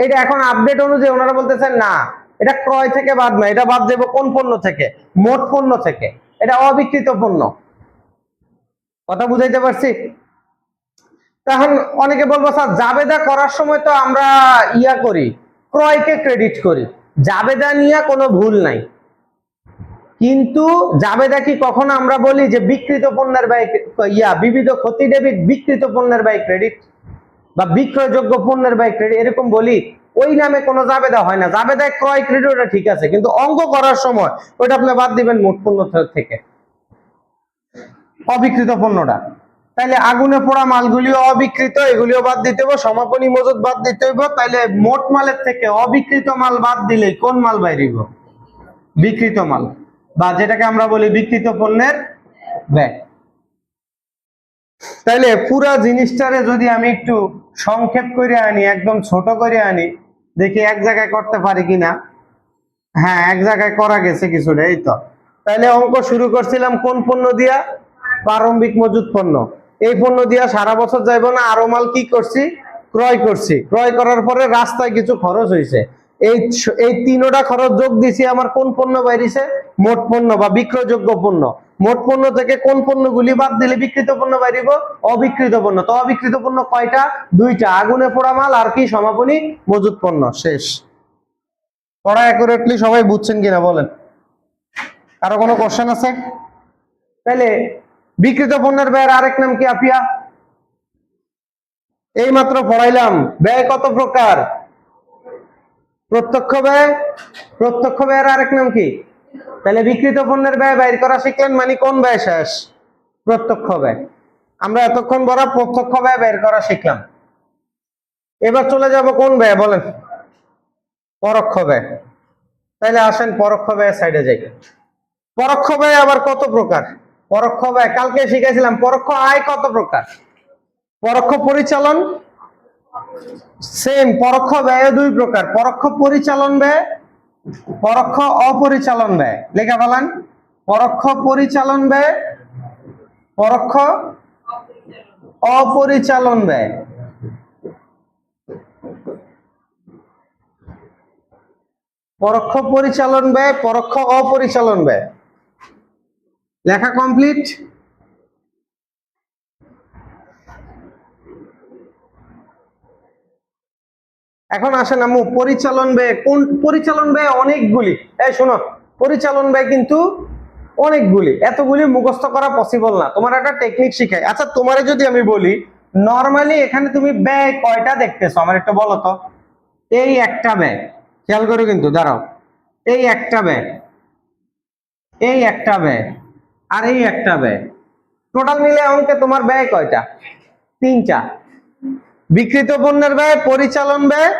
এটা এখন আপডেট অনুযায়ী ওনারা বলতেছেন না, এটা ক্রয় থেকে বাদ না, এটা বাদ দেবো কোন পণ্য থেকে? মোট পণ্য থেকে। এটা অবিকৃত পণ্য। কথা বুঝাইতে পারছি? তখন অনেকে বলবো স্যার জাবেদা করার সময় তো আমরা ইয়া করি, ক্রয়কে ক্রেডিট করি, জাবেদা নিয়ে কোনো ভুল নাই। কিন্তু জাবেদা কি কখনো আমরা বলি যে বিকৃত পণ্যের ব্যয় বিবিধ ক্ষতি ডেবিট বিকৃত পণ্যের ব্যয় ক্রেডিট, বা বিক্রয়যোগ্য পণ্যের ব্যয় ক্রেডিট এরকম বলি? ওই নামে কোনো জাবেদা হয় না। জাবেদায় ক্রয় ক্রেডিট ওটা ঠিক আছে, কিন্তু অঙ্ক করার সময় ওইটা আপনি বাদ দিবেন মোট পণ্য থেকে, অবিকৃত পণ্যটা। তাইলে আগুনে পোড়া মালগুলিও অবিকৃত, এগুলিও বাদ দিতে হবে, সমাপনী মজুদ বাদ দিতে হইব। তাইলে মোট মালের থেকে অবিকৃত মাল বাদ দিলে কোন মাল বাইরিব? বিকৃত মাল, বা যেটাকে আমরা বলি বিকৃত পণ্যের ব্যয়। তাইলে পুরা জিনিসটারে যদি আমি একটু সংক্ষেপ করে আনি, একদম ছোট করে আনি, দেখি এক জায়গায় করতে পারি কিনা। হ্যাঁ, এক জায়গায় করা গেছে কিছুটা, এই তো। তাইলে অঙ্ক শুরু করছিলাম কোন পণ্য দিয়া? প্রারম্ভিক মজুদ পণ্য। এই পণ্য দিয়া সারা বছর যাইব না, আরো মাল কি করছি? ক্রয় করছি। ক্রয় করার পরে রাস্তায় কিছু খরচ হয়েছে, এই তিনটা খরচ যোগ দিছি, আমার কোন পণ্য বাইরিছে? মোট পণ্য বা বিক্রয়যোগ্য পণ্য। মোট পণ্য থেকে কোন পণ্যগুলি বাদ দিলে বিকৃত পণ্য বাইরিব? অবিকৃত পণ্য। তো অবিকৃত পণ্য কয়টা? দুইটা, আগুনে পোড়া মাল আর কি সমাপনী মজুদ পণ্য। শেষ। পড়া অ্যাকুরেটলি সবাই বুঝছেন কিনা বলেন? আরো কোনো কোশ্চেন আছে? তাহলে বিকৃত পণ্যের ব্যয়ের আরেক নাম কি আপিয়া? এই মাত্র পড়াইলাম। ব্যয় কত প্রকার? প্রত্যক্ষ ব্যয়। প্রত্যক্ষ ব্যয়ের আরেক নাম কি? তাহলে বিকৃত পণ্যের ব্যয় বাইর করা শিখলেন, মানে কোন ব্যয় শেষ? প্রত্যক্ষ ব্যয়। আমরা এতক্ষণ বড় প্রত্যক্ষ ব্যয় বের করা শিখলাম। এবার চলে যাব কোন ব্যয় বলেন? পরোক্ষ ব্যয়। তাহলে আসেন পরোক্ষ ব্যয় সাইডে যাই। পরোক্ষ ব্যয় আবার কত প্রকার? পরোক্ষ ব্যয় কালকে শিখেছিলাম। পরোক্ষ আয় কত প্রকার? পরোক্ষ পরিচালন, সেম। পরোক্ষ ব্যয় দুই প্রকার, পরোক্ষ পরিচালন ব্যয়, পরোক্ষ অপরিচালন ব্যয়। লেখা বলেন, পরোক্ষ পরিচালন ব্যয়, পরোক্ষ অপরিচালন ব্যয়। পরোক্ষ পরিচালন ব্যয়, পরোক্ষ অপরিচালন ব্যয়। লেখা কমপ্লিট? এখন আসেন আম্মু, পরিচালন ব্যয় কোন? পরিচালন ব্যয় অনেকগুলি। এই শোনো, পরিচালন ব্যয় কিন্তু অনেকগুলি, এতগুলি মুখস্থ করা পসিবল না। তোমার একটা টেকনিক শিখাই। আচ্ছা, তোমারে যদি আমি বলি নরমালি এখানে তুমি ব্যয় কয়টা দেখতেছো আমার একটু বলো তো। এই একটা ব্যয়, খেয়াল করো কিন্তু, দাঁড়াও। এই একটা ব্যয়, এই একটা ব্যয়, আর এই একটা ব্যয়, টোটাল মিলে অঙ্কে তোমার ব্যয় কয়টা? তিনটা। বিকৃত পণ্যের ব্যয়, পরিচালন ব্যয়,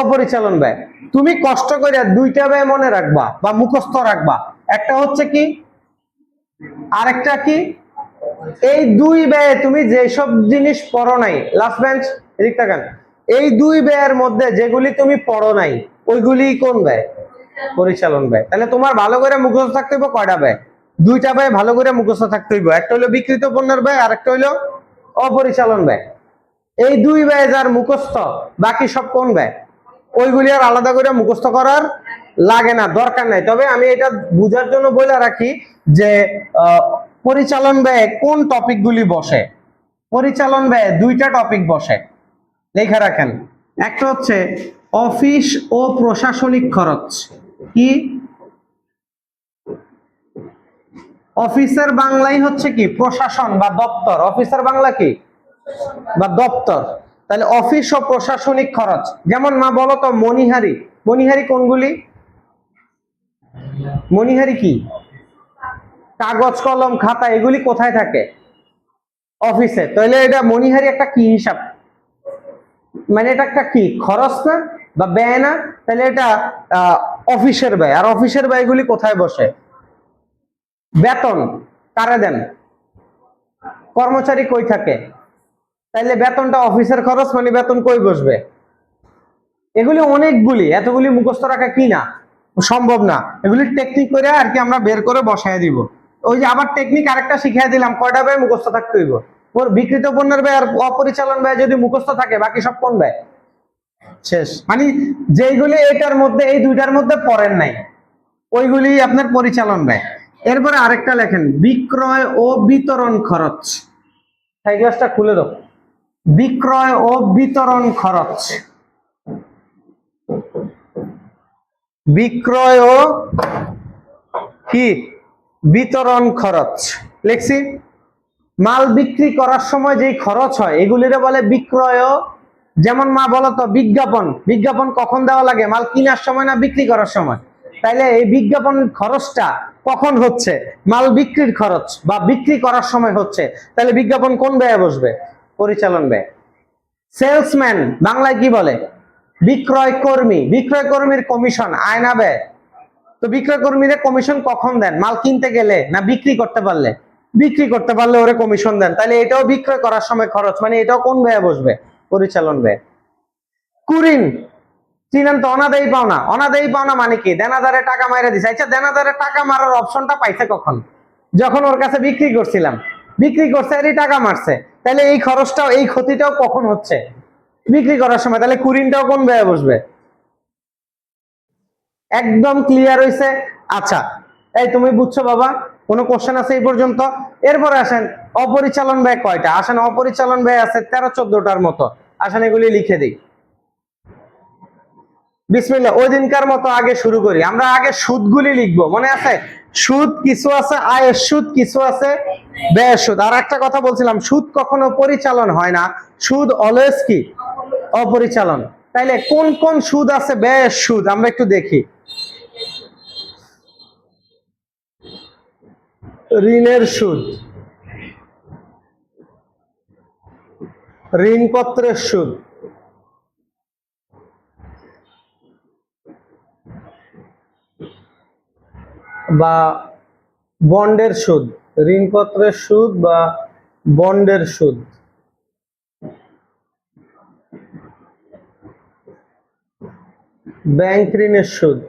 অপরিচালন ব্যয়। তুমি কষ্ট করে দুইটা ব্যয় মনে রাখবা বা মুখস্থ রাখবা। একটা হচ্ছে কি, আরেকটা কি? এই দুই ব্যয়ে তুমি যেসব জিনিস পড়ো নাই, লাস্ট বেঞ্চ এদিক তাকান, এই দুই ব্যয়ের মধ্যে যেগুলি তুমি পড়ো নাই ওইগুলি কোন ব্যয়? পরিচালন ব্যয়। তাহলে তোমার ভালো করে মুখস্থ থাকতে হইব কয়টা ব্যয়? দুইটা ব্যয় ভালো করে মুখস্থ থাকতে হইব। একটা হলো বিকৃত পণ্যের ব্যয়, আর একটা হলো অপরিচালন ব্যয়। এই দুই ব্যয় যার মুখস্থ, বাকি সব কোন ব্যয়? ওইগুলি আর আলাদা করে মুখস্থ করার লাগে না, দরকার নাই। তবে আমি এটা বুঝার জন্য বলে রাখি যে পরিচালন ব্যয় কোন টপিকগুলি বসে। পরিচালন ব্যয় দুইটা টপিক বসে, লেখা রাখেন। একটা হচ্ছে অফিস ও প্রশাসনিক খরচ। কি? অফিসের বাংলাই হচ্ছে কি? প্রশাসন বা দপ্তর। অফিসের বাংলা কি? বা দপ্তর। তাহলে অফিস ও প্রশাসনিক খরচ। যেমন মা বলো তো, মনিহারি। মনিহারি কোনগুলি? মনিহারি কি? কাগজ কলম খাতা, এগুলি কোথায় থাকে? অফিসে, তাহলে এটা মনিহারি একটা কি হিসাব, মানে এটা একটা কি খরচ না বা ব্যয় না, তাহলে এটা অফিসের ব্যয়। আর অফিসের ব্যয়গুলি কোথায় বসে? বেতন কারে দেন? কর্মচারী কই থাকে? তাইলে বেতনটা অফিসের খরচ, মানে বেতন কই বসবে? এগুলি অনেকগুলি, এতগুলি মুখস্থ রাখা কি না সম্ভব না, এগুলি টেকনিক করে আর কি আমরা বের করে বসায় দিব। ওই যে আবার টেকনিক আরেকটা শিখিয়ে দিলাম, কয়টা ব্যয় মুখস্থ থাকতে হইব? ওর বিক্রিত পণ্যের ব্যয় আর অপরিচালন ব্যয় যদি মুখস্থ থাকে, বাকি সব কোন ব্যয়? শেষ। মানে যেইগুলি এটার মধ্যে, এই দুইটার মধ্যে পড়েন নাই, ওইগুলি আপনার পরিচালন ব্যয়। এরপরে আরেকটা লেখেন, বিক্রয় ও বিতরণ খরচ। এই গ্লাসটা খুলে দাও। বিক্রয় ও বিতরণ খরচ, বিক্রয় ও কি বিতরণ খরচ লিখছি। মাল বিক্রি করার সময় যেই খরচ হয় এগুলিরে বলে বিক্রয়। যেমন মা বলতো বিজ্ঞাপন, বিজ্ঞাপন কখন দেওয়া লাগে? মাল কেনার সময় না বিক্রি করার সময়? তাইলে এই বিজ্ঞাপন খরচটা কখন হচ্ছে? মাল বিক্রির খরচ বা বিক্রি করার সময় হচ্ছে। তাহলে বিজ্ঞাপন কোন ব্যয়ে বসবে? পরিচালন ব্যয়। সেলসম্যান বাংলায় কি বলে? বিক্রয় কর্মী। বিক্রয় কর্মীর কমিশন আয়না ব্যয়। তো বিক্রয় কর্মীরা কমিশন কখন দেন? মাল কিনতে গেলে না বিক্রি করতে পারলে? বিক্রি করতে পারলে ওরে কমিশন দেন। তাহলে এটাও বিক্রয় করার সময় খরচ, মানে এটাও কোন ব্যয়ে বসবে? পরিচালন ব্যয়। কুরিন চিনেন তো, অনাদায়ী পাওনা। অনাদায়ী পাওনা মানে কি? দেনাদারে টাকা মাইরা দিছে। আচ্ছা, দেনাদারে টাকা মারার অপশনটা পাইছে কখন? যখন ওর কাছে বিক্রি করছিলাম, বিক্রি করছে এরই টাকা মারছে। তাহলে এই খরচটাও, এই ক্ষতিটাও কখন হচ্ছে? বিক্রি করার সময়। তাহলে কুরিনটাও কোন ব্যয়ে বসবে? একদম ক্লিয়ার হইছে? আচ্ছা, এই তুমি বুঝছো বাবা? কোনো কোশ্চেন আছে এই পর্যন্ত? এরপরে আসেন, অপরিচালন ব্যয় কয়টা? আসেন, অপরিচালন ব্যয় আছে 13-14টার মতো। আসেন এগুলি লিখে দিই। বিসমিল্লাহ, ওই দিনকার মতো আগে শুরু করি। আমরা আগে সুদগুলি লিখবো, মনে আছে? সুদ কিছু আছে আয়ের সুদ, কিছু আছে ব্যয়ের সুদ। আর একটা কথা বলছিলাম, সুদ কখনো পরিচালন হয় না, সুদ অলওয়েজ কি অপরিচালন। তাইলে কোন কোন সুদ আছে ব্যয়ের সুদ আমরা একটু দেখি। ঋণের সুদ, ঋণপত্রের সুদ, বা বন্ডের সুদ। ঋণপত্রের সুদ বা বন্ডের সুদ, ব্যাংক ঋণের সুদ।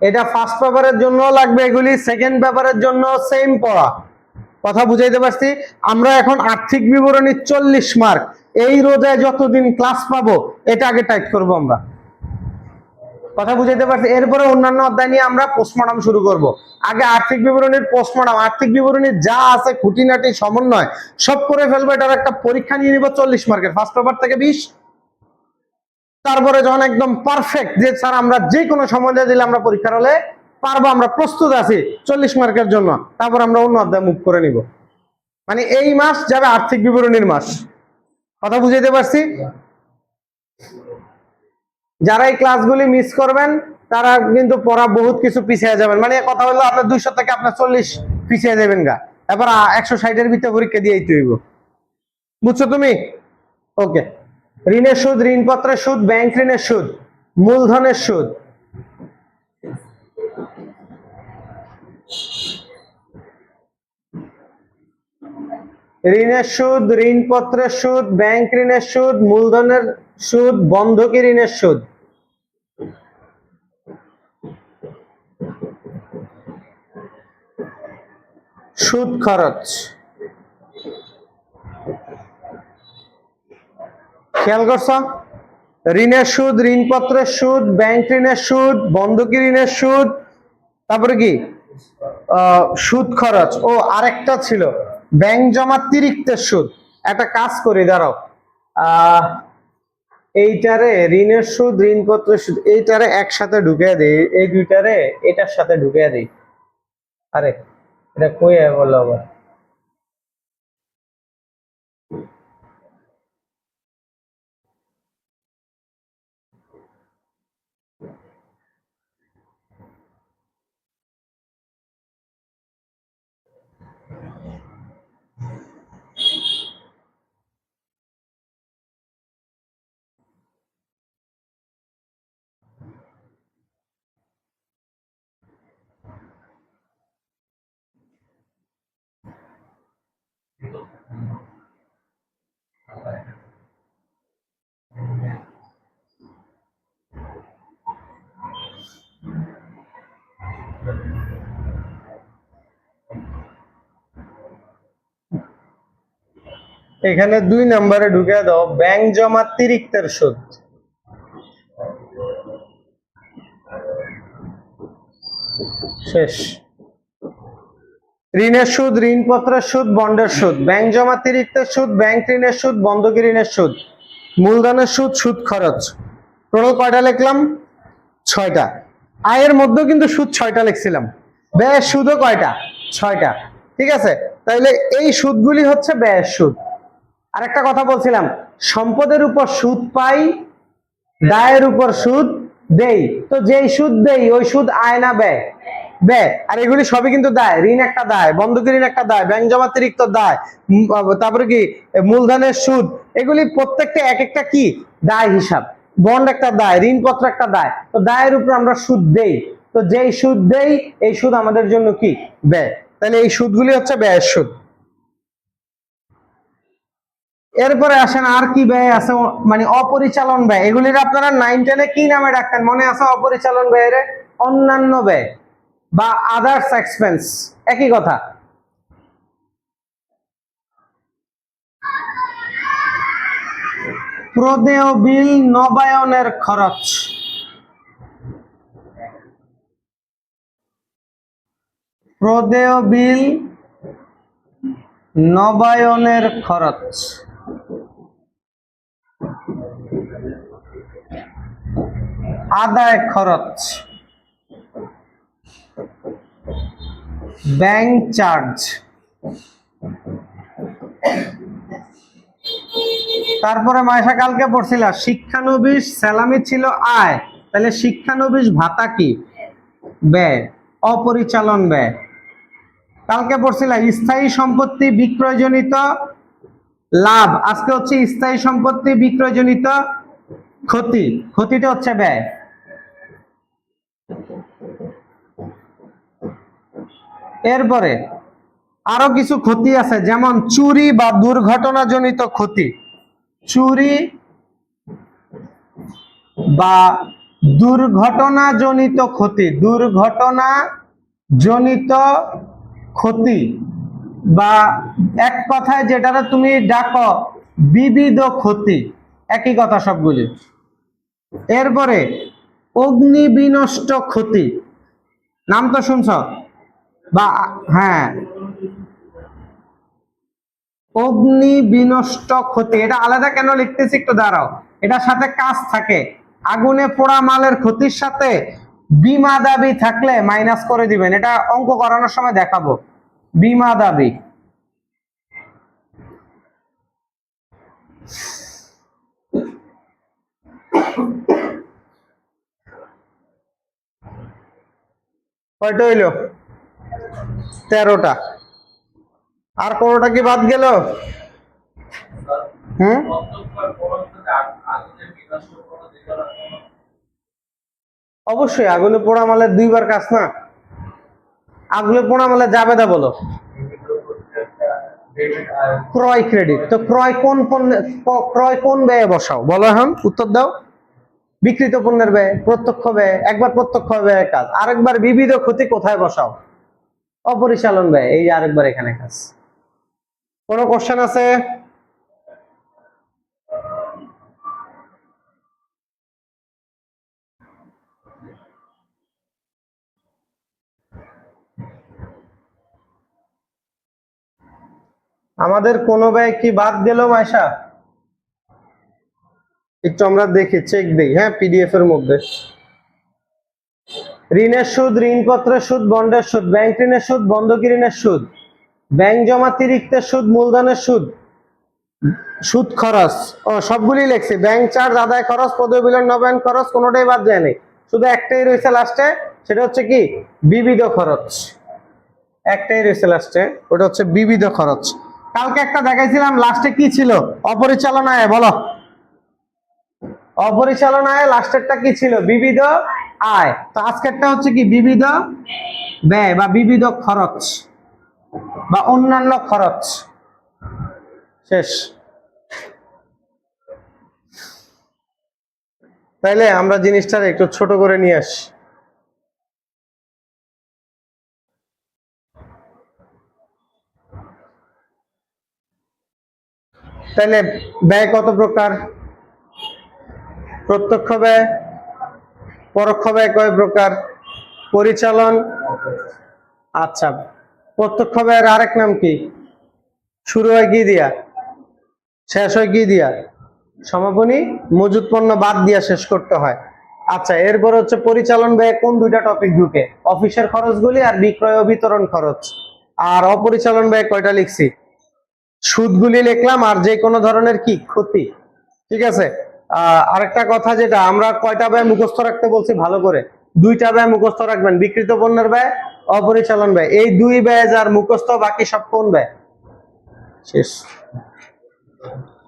এটা ফার্স্ট পেপারের জন্য লাগবে এগুলি, সেকেন্ড পেপারের জন্য সেম পড়া। কথা বুঝাইতে পারছি? আমরা এখন আর্থিক বিবরণী 40 মার্ক, এই রোজায় যতদিন ক্লাস পাবো এটা আগে টাইপ করব আমরা। কথা বুঝাইতে পারছি? এরপরে অন্যান্য অধ্যায় নিয়ে আমরা পোস্টমর্টম শুরু করব। আগে আর্থিক বিবরণীর পোস্টমর্টম, আর্থিক বিবরণীর যা আছে খুঁটিনাটি সমন্বয় সব করে ফেলবো। এটার একটা পরীক্ষা নিয়ে নিব 40 মার্কের, ফার্স্ট পেপার থেকে 20। তারপরে যখন একদম পারফেক্ট, যে স্যার আমরা যে কোনো সময় দিলে আমরা পরীক্ষার হলে পারবো, আমরা প্রস্তুত আছি 40 মার্কের জন্য, তারপর আমরা অন্য অধ্যায় মুভ করে নিব। মানে এই মাস যাবে আর্থিক বিবরণীর মাস। কথা বুঝাইতে পারছি? যারা এই ক্লাসগুলি মিস করবেন তারা কিন্তু পড়া বহুত কিছু পিছিয়ে যাবেন। মানে কথা হলো আপনার 200 থেকে আপনার 40 পিছিয়ে যাবেন গা। এবার 160-এর ভিতরে পরীক্ষা দিয়েই তৈব। বুঝছো তুমি? ওকে। ঋণের সুদ, ঋণপত্রের সুদ, ব্যাংক ঋণের সুদ, মূলধনের সুদ, ঋণের সুদ, ঋণপত্রের সুদ, ব্যাংক ঋণের সুদ, মূলধনের সুদ, বন্ধকি ঋণের সুদ, সুদ খরচ। খেয়াল করছো? ঋণের সুদ, ঋণপত্রের সুদ, ব্যাংক ঋণের সুদ, বন্ধকি ঋণের সুদ, তারপরে কি সুদ খরচ। ও আরেকটা ছিল ব্যাংক জমাতিরিক্তের সুদ। একটা কাজ করি, দাঁড়াও, এইটারে ঋণের সুদ, ঋণপত্রের সুদ, এইটারে একসাথে ঢুকিয়ে দেই, এই দুইটারে এটার সাথে ঢুকিয়ে দেই। আরে এটা কই বললো আবার? এখানে 2 নম্বরে ঢুকে দাও ব্যাংক জমাতিরিক্তের সুদ। শেষ। ঋণের সুদ, ঋণপত্রের সুদ, বন্ডের সুদ, ব্যাংক জমাতিরিক্তের সুদ, ব্যাংক ঋণের সুদ, বন্ধকি ঋণের সুদ, মূলধনের সুদ, সুদ খরচ। টোটাল কয়টা লিখলাম? 6টা। আয়ের মধ্যেও কিন্তু সুদ 6টা লিখছিলাম, ব্যয়ের সুদও কয়টা? 6টা। ঠিক আছে, তাহলে এই সুদগুলি হচ্ছে ব্যয়ের সুদ। আরেকটা কথা বলছিলাম, সম্পদের উপর সুদ পাই, দায়ের উপর সুদ দেই। তো যেই সুদ দেই ওই সুদ আয় না ব্যয়? ব্যয়। আর এগুলি সবই কিন্তু দায়। ঋণ একটা দায়, বন্ধকি ঋণ একটা দায়, ব্যাংক জমাতিরিক্ত দায়, তারপরে কি মূলধনের সুদ, এগুলি প্রত্যেকটা এক একটা কি দায় হিসাব। বন্ড একটা দায়, ঋণপত্র একটা দায়। তো দায়ের উপর আমরা সুদ দেই, তো যেই সুদ দেই এই সুদ আমাদের জন্য কি ব্যয়। তাহলে এই সুদগুলি হচ্ছে ব্যয়ের সুদ। এরপরে আসেন আর কি ব্যয় আছে, মানে অপরিচালন ব্যয়। এগুলির আপনারা 9-10-এ কি নামে ডাকতেন মনে আছে? অপরিচালন ব্যয়ের অন্যান্য ব্যয় বা আদার্স এক্সপেন্স, একই কথা। প্রদেয় বিল নবায়নের খরচ, প্রদেয় বিল নবায়নের খরচ, আদায় খরচ, ব্যাংক চার্জ। তারপরে মাইশা কালকে পড়ছিলা শিক্ষানবিশ স্যালামি ছিল আয়, তাহলে শিক্ষানবিশ ভাতা কি? ব্যয়, অপরিচালন ব্যয়। কালকে পড়ছিলা স্থায়ী সম্পত্তি বিক্রয়জনিত লাভ, আজকে হচ্ছে স্থায়ী সম্পত্তি বিক্রয়জনিত ক্ষতি, ক্ষতিটা হচ্ছে ব্যয়। এরপরে আরো কিছু ক্ষতি আছে, যেমন চুরি বা দুর্ঘটনাজনিত ক্ষতি। চুরি বা দুর্ঘটনাজনিত ক্ষতি, দুর্ঘটনাজনিত ক্ষতি, বা এক কথায় যেটারে তুমি ডাকো বিবিধ ক্ষতি, একই কথা সবগুলি। এরপরে অগ্নি বিনষ্ট ক্ষতি, নাম তো শুনছ? বা হ্যাঁ, অগ্নি বিনষ্ট ক্ষতি, এটা আলাদা কেন লিখতেছি একটু দাঁড়াও, এটার সাথে কাজ থাকে। আগুনে পোড়া মালের ক্ষতির সাথে বীমা দাবি থাকলে মাইনাস করে দিবেন, এটা অঙ্ক করানোর সময় দেখাবো। বীমা দাবি, কয়টা হইল? 13টা। আর কোনোটা কি বাদ গেল? অবশ্যই আগুনে পোড়া মালের 2বার কাজ না? আগুনে পোড়া মালের জাবেদা বলো। ক্রয় ক্রেডিট, তো ক্রয় কোন পণ্যে, ক্রয় কোন ব্যয়ে বসাও বলো, এখন উত্তর দাও। বিক্রিত পণ্যের ব্যয়, প্রত্যক্ষ ব্যয়। একবার প্রত্যক্ষ ব্যয়ের কাজ, আরেকবার বিবিধ ক্ষতি কোথায় বসাও? অপরিচালন ব্যয়, এই আরেকবার এখানে কাজ। কোনো কোশ্চেন আছে? আমাদের কোন ব্যয় কি বাদ গেল মাইশা? একটু আমরা দেখি, চেক দেই। হ্যাঁ, পিডিএফ এর মধ্যে ঋণের সুদ, ঋণপত্রের সুদ, বন্ডের সুদ, ব্যাংক ঋণের সুদ, বন্ধকি ঋণের সুদ, ব্যাংক জমাতিরিক্তের সুদ, মূলধনের সুদ, সুদ খরচ। ও সবগুলি লেখছি। ব্যাংক চার্জ, আদায় খরচ, প্রদেয় বিল নবায়ন খরচ, কোনোটাই বাদ যায়নি। শুধু একটাই রয়েছে লাস্টে, সেটা হচ্ছে কি বিবিধ খরচ। একটাই রয়েছে লাস্টে, ওটা হচ্ছে বিবিধ খরচ। কালকে একটা দেখাইছিলাম, লাস্টে কি ছিল? অপরিচালন আয়, বলো। অপরিচালন আয় লাস্টেরটা কি ছিল? বিবিধ আয়। তো আজকেরটা হচ্ছে কি বিবিধ ব্যয় বা বিবিধ খরচ বা অন্যান্য খরচ। শেষ। তাইলে আমরা জিনিসটা একটু ছোট করে নিয়ে আসি। তাহলে ব্যয় কত প্রকার? প্রত্যক্ষ ব্যয়, পরোক্ষ ব্যয় কয় প্রকার? পরিচালন। আচ্ছা, প্রত্যক্ষ ব্যয়ের আরেক নাম কি? শুরু হয় কি দিয়া, শেষ হয় কি দিয়া? সমাপনী মজুদ পণ্য বাদ দিয়া শেষ করতে হয়। আচ্ছা, এরপর হচ্ছে পরিচালন ব্যয় কোন দুইটা টপিক ঢুকে? অফিসের খরচগুলি আর বিক্রয় ও বিতরণ খরচ। আর অপরিচালন ব্যয় কয়টা লিখছি? সুদগুলি লিখলাম আর যে কোনো ধরনের কি ক্ষতি। ঠিক আছে। আরেকটা কথা, যেটা আমরা কয়টা ব্যয় মুখস্থ রাখতে বলছি ভালো করে? দুইটা ব্যয় মুখস্থ রাখবেন, বিক্রিত পণ্যের ব্যয়, অপরিচালন ব্যয়। এই দুই ব্যয় যার মুখস্থ, বাকি সব কোন ব্যয়? শেষ।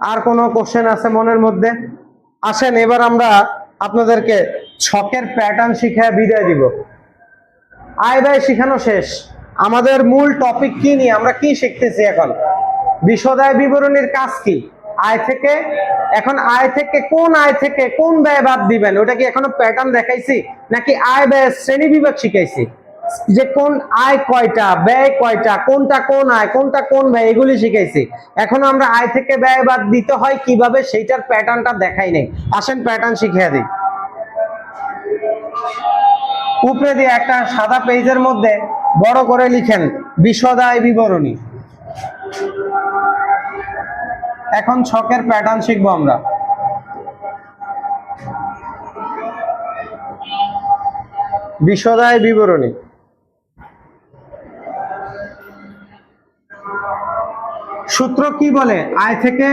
আর কোনো কোশ্চেন আছে মনের মধ্যে? আসেন এবার আমরা আপনাদেরকে ছকের প্যাটার্ন শিখায় বিদায় দিব। আয় ব্যয় শিখানো শেষ। আমাদের মূল টপিক কি নিয়ে, আমরা কি শিখতেছি এখন? বিশদ বিবরণীর কাজ কি? আয় থেকে। এখন আয় থেকে কোন ব্যয় বাদ দিবেন, ওটা কি এখনো প্যাটার্ন দেখাইছি, নাকি আয় ব্যয় শ্রেণী বিভাগ শিখাইছি? যে কোন আয় কয়টা, ব্যয় কয়টা, কোনটা কোন আয়, কোনটা কোন ব্যয়, এগুলি শিখাইছি। এখন আমরা আয় থেকে ব্যয় বাদ দিতে হয় কিভাবে, সেইটার প্যাটার্নটা দেখাই নাই। আসেন প্যাটার্ন শিখিয়ে দিই। উপরে দিয়ে একটা সাদা পেজের মধ্যে বড় করে লিখেন বিশদ আয় বিবরণী। এখন ছকের প্যাটার্ন শিখবো আমরা। বিশদ আয় বিবরণী। সূত্র কি বলে আয় থেকে?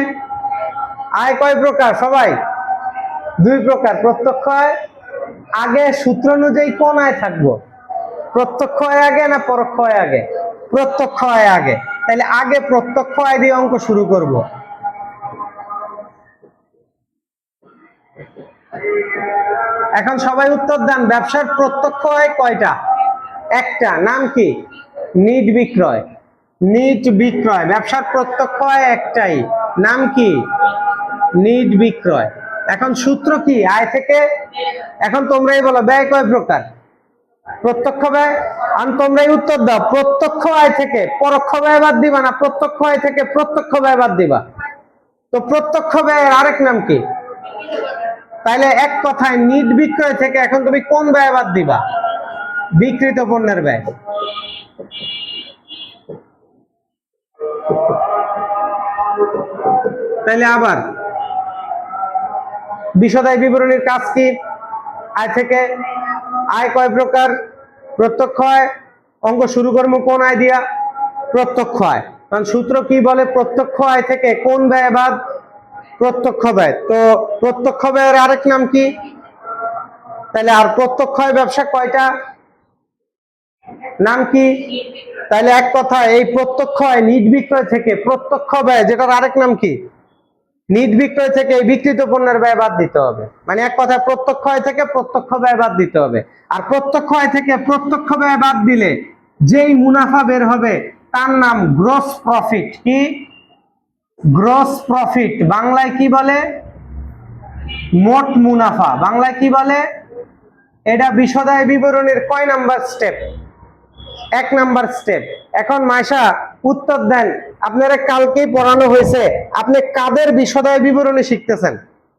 আয় কয় প্রকার সবাই? দুই প্রকার। প্রত্যক্ষ আয়। আগে সূত্র অনুযায়ী কোন আয় থাকবো? প্রত্যক্ষ আয় আগে না পরোক্ষ আয় আগে? প্রত্যক্ষ আয় আগে। তাহলে আগে প্রত্যক্ষ আয় দিয়ে অঙ্ক শুরু করব। এখন সবাই উত্তর দেন, ব্যবসার প্রত্যক্ষ আয় কয়টা? একটা। নাম কি? নিট বিক্রয়। নিট বিক্রয়। ব্যবসার প্রত্যক্ষ আয় একটাই, নাম কি? নিট বিক্রয়। এখন সূত্র কি আয় থেকে? এখন তোমরাই বলো ব্যয় কয় প্রকার? প্রত্যক্ষ ব্যয়। আর তোমরাই উত্তর দাও, প্রত্যক্ষ আয় থেকে পরোক্ষ ব্যয় বাদ দিবা না প্রত্যক্ষ আয় থেকে প্রত্যক্ষ ব্যয় বাদ দিবা? তো প্রত্যক্ষ ব্যয়ের আরেক নাম কি? তাইলে এক কথায় নিট বিক্রয় থেকে এখন তুমি কোন ব্যয় বাদ দিবা? বিক্রিত পণ্যের ব্যয়। তাইলে আবার বিশদ আয় বিবরণীর কাজ কি? আয় থেকে। আয় কয় প্রকার? প্রত্যক্ষ আয়। অঙ্ক শুরু করবো কোন আয় দিয়া? প্রত্যক্ষ আয়। কারণ সূত্র কি বলে? প্রত্যক্ষ আয় থেকে কোন ব্যয় বাদ? প্রত্যক্ষ ব্যয়। তো প্রত্যক্ষ ব্যয়ের আরেক নাম কি? তাহলে আর প্রত্যক্ষ আয় ব্যবসা কয়টা? নাম কি? তাহলে এক কথা, এই প্রত্যক্ষ আয় নিট বিক্রয় থেকে প্রত্যক্ষ ব্যয়, যেটার আরেক নাম কি? নিট বিক্রয় থেকে এই বিক্রিত পণ্যের ব্যয় বাদ দিতে হবে। মানে এক কথা, প্রত্যক্ষ আয় থেকে প্রত্যক্ষ ব্যয় বাদ দিতে হবে। আর প্রত্যক্ষ আয় থেকে প্রত্যক্ষ ব্যয় বাদ দিলে যেই মুনাফা বের হবে তার নাম গ্রস প্রফিট। কি? Gross profit. বাংলায় কি বলে? মোট মুনাফা। বাংলায় কি বলে? এটা বিশদ আয় বিবরণীর কয় নাম্বার স্টেপ? 1 number step. এখন মাইশা উত্তর দেন, আপনারা কালকেই পড়ানো হয়েছে, আপনি কাদের বিশদ আয় বিবরণী শিখতেছেন?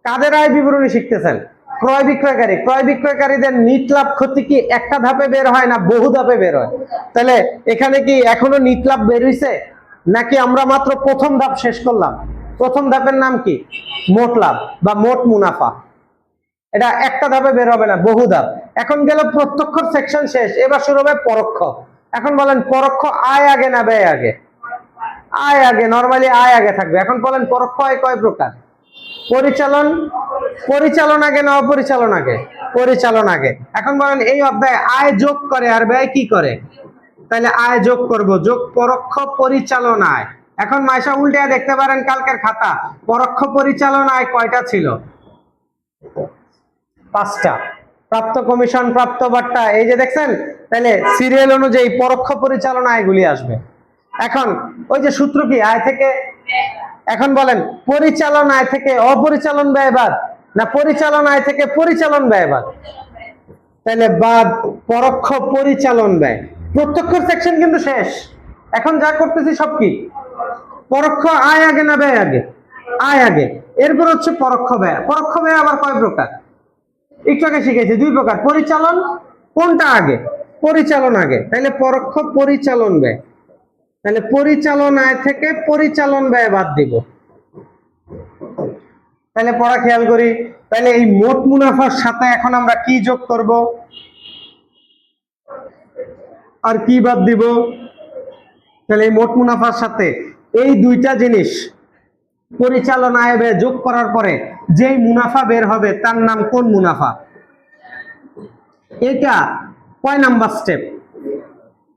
কাদের আয় বিবরণী শিখতেছেন? ক্রয় বিক্রয়কারী। ক্রয় বিক্রয়কারীদের নিট লাভ ক্ষতি কি একটা ধাপে বের হয় না বহু ধাপে বের হয়? তাহলে এখানে কি এখনো নিট লাভ বের হইছে, নাকি আমরা মাত্র প্রথম ধাপ শেষ করলাম? প্রথম ধাপের নাম কি? মোট লাভ বা মোট মুনাফা। এটা একটা ধাপে বের হবে না, বহু ধাপ। এখন গেল প্রত্যক্ষ সেকশন শেষ, এবার শুরু হবে পরোক্ষ। এখন বলেন পরোক্ষ আয় আগে না ব্যয় আগে? আয় আগে। নরমালি আয় আগে থাকবে। এখন বলেন পরোক্ষ আয় কয় প্রকার? পরিচালন। পরিচালন আগে না অপরিচালন আগে? পরিচালন আগে। এখন বলেন এই অধ্যায়ে আয় যোগ করে আর ব্যয় কি করে? তাহলে আয় যোগ করব, যোগ পরোক্ষ পরিচালনায়। এখন মাইশা উল্টে দেখতে পারেন কালকের খাতা, পরোক্ষ পরিচালনায় কয়টা ছিল? 5টা। প্রাপ্ত কমিশন, প্রাপ্ত বাট্টা, এই যে দেখছেন, তাহলে সিরিয়াল অনুযায়ী পরোক্ষ পরিচালনা এগুলি আসবে। এখন ওই যে সূত্র কি আয় থেকে? এখন বলেন পরিচালন আয় থেকে অপরিচালন ব্যয় বাদ না পরিচালন আয় থেকে পরিচালন ব্যয় বাদ? তাহলে বাদ পরোক্ষ পরিচালন ব্যয়। প্রত্যক্ষ সেকশন কিন্তু শেষ। এখন যা করতেছি সব কি? পরোক্ষ আয় আগে না ব্যয় আগে? আয় আগে। এরপর হচ্ছে পরোক্ষ ব্যয়। পরোক্ষ ব্যয় আবার কয় প্রকার? একটু আগে শিখেছি, দুই প্রকার। পরিচালন কোনটা আগে? পরিচালন আগে, তাহলে পরোক্ষ পরিচালন ব্যয়। তাহলে পরিচালন আয় থেকে পরিচালন ব্যয় বাদ দিব। তাহলে পড়া খেয়াল করি। তাহলে এই মোট মুনাফার সাথে এখন আমরা কি যোগ করব আর কি বাদ দিব? তাহলে এই মোট মুনাফার সাথে এই দুইটা জিনিস পরিচালন আয় ব্যয় যোগ করার পরে যেই মুনাফা বের হবে তার নাম কোন মুনাফা? এটা কয় নাম্বার স্টেপ?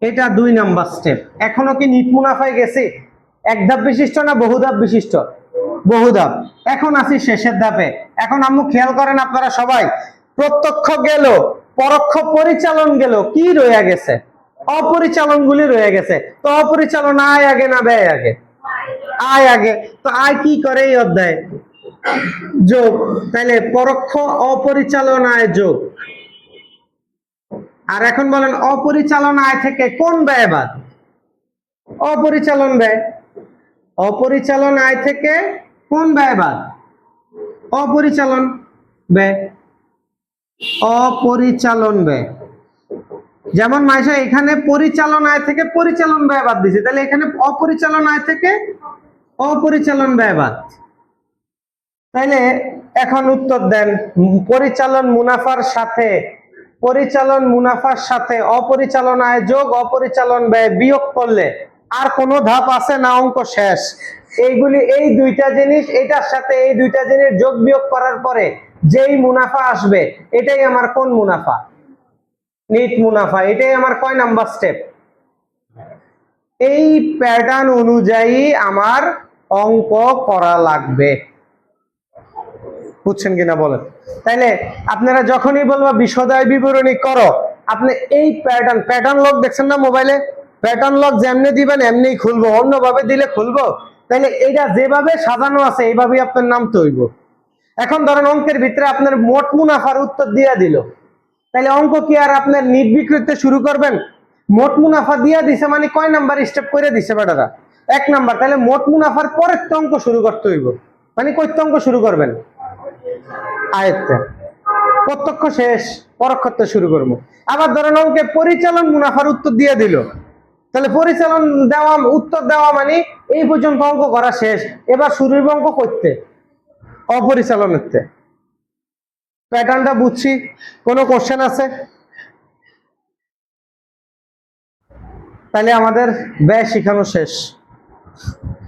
এটা 2 নাম্বার স্টেপ। এখনো কি নিট মুনাফায় গেছি? এক ধাপ বিশিষ্ট না বহু ধাপ বিশিষ্ট? বহু ধাপ। এখন আসি শেষের ধাপে। এখন আম্মু খেয়াল করেন আপনারা সবাই, প্রত্যক্ষ গেল, পরোক্ষ পরিচালন গেল, কি রয়ে গেছে? অপরিচালন গুলি রয়ে গেছে। তো অপরিচালন আয় আগে না ব্যয় আগে? আয় আগে। তো আয় কি করে এই অধ্যায়ে? যোগ। তাহলে পরোক্ষ অপরিচালন আয় যোগ। আর এখন বলেন অপরিচালন আয় থেকে কোন ব্যয় বাদ? অপরিচালন ব্যয়। অপরিচালন আয় থেকে কোন ব্যয় বাদ? অপরিচালন ব্যয়। অপরিচালন ব্যয়। যেমন মাইশা এখানে পরিচালন আয় থেকে পরিচালন ব্যয় বাদ দিছে, তাহলে এখানে অপরিচালন আয় থেকে অপরিচালন ব্যয় বাদ। তাইলে এখন উত্তর দেন, পরিচালন মুনাফার সাথে অপরিচালন আয় যোগ অপরিচালন ব্যয় বিয়োগ করলে আর কোনো ধাপ আছে না? অঙ্ক শেষ। এইগুলি, এই দুইটা জিনিস, এটার সাথে এই দুইটা জিনিস যোগ বিয়োগ করার পরে যেই মুনাফা আসবে এটাই আমার কোন মুনাফা? নিট মুনাফা। এটাই আমার কয় নাম্বার স্টেপ? এই প্যাটার্ন অনুযায়ী আমার অঙ্ক করা লাগবে। বুঝছেন কিনা বলেন? তাইলে আপনারা যখনই বলবো বিশদায় বিবরণী করো, আপনি এই প্যাটার্ন লক দেখছেন না মোবাইলে? প্যাটার্ন লক যেমনি দিবেন এমনিই খুলবো, অন্যভাবে দিলে খুলবো? তাইলে এইটা যেভাবে সাজানো আছে এইভাবেই আপনার নাম তৈব। এখন ধরেন অঙ্কের ভিতরে আপনার মোট মুনাফার উত্তর দিয়ে দিল, তাহলে অঙ্ক কি আর আপনার নির্বিকৃত শুরু করবেন? মোট মুনাফা দিয়ে দিছে মানে কয় নাম্বার স্টেপ করে দিছে বেটারা? 1 নাম্বার। তাহলে মোট মুনাফার পরের তো অঙ্ক শুরু করতে হইব, মানে কই অঙ্ক শুরু করবেন? আয়ত্তে। প্রত্যক্ষ শেষ, পরোক্ষতে শুরু করবো। আবার ধরেন অঙ্কে পরিচালন মুনাফার উত্তর দিয়ে দিল, তাহলে পরিচালন দেওয়া উত্তর দেওয়া মানে এই পর্যন্ত অঙ্ক করা শেষ। এবার শুরু হইব অঙ্ক করতে অপরিচালনের। প্যাটার্নটা বুঝছি। কোনো কোশ্চেন আছে? তাহলে আমাদের ব্যয় শেখানো শেষ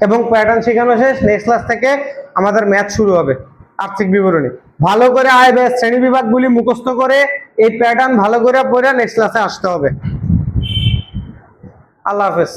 এবং প্যাটার্ন শেখানো শেষ। নেক্সট ক্লাস থেকে আমাদের ম্যাথ শুরু হবে, আর্থিক বিবরণী। ভালো করে আয় ব্যয় শ্রেণী বিভাগগুলি মুখস্থ করে এই প্যাটার্ন ভালো করে পড়ে নেক্সট ক্লাসে আসতে হবে। আল্লাহ হাফেজ।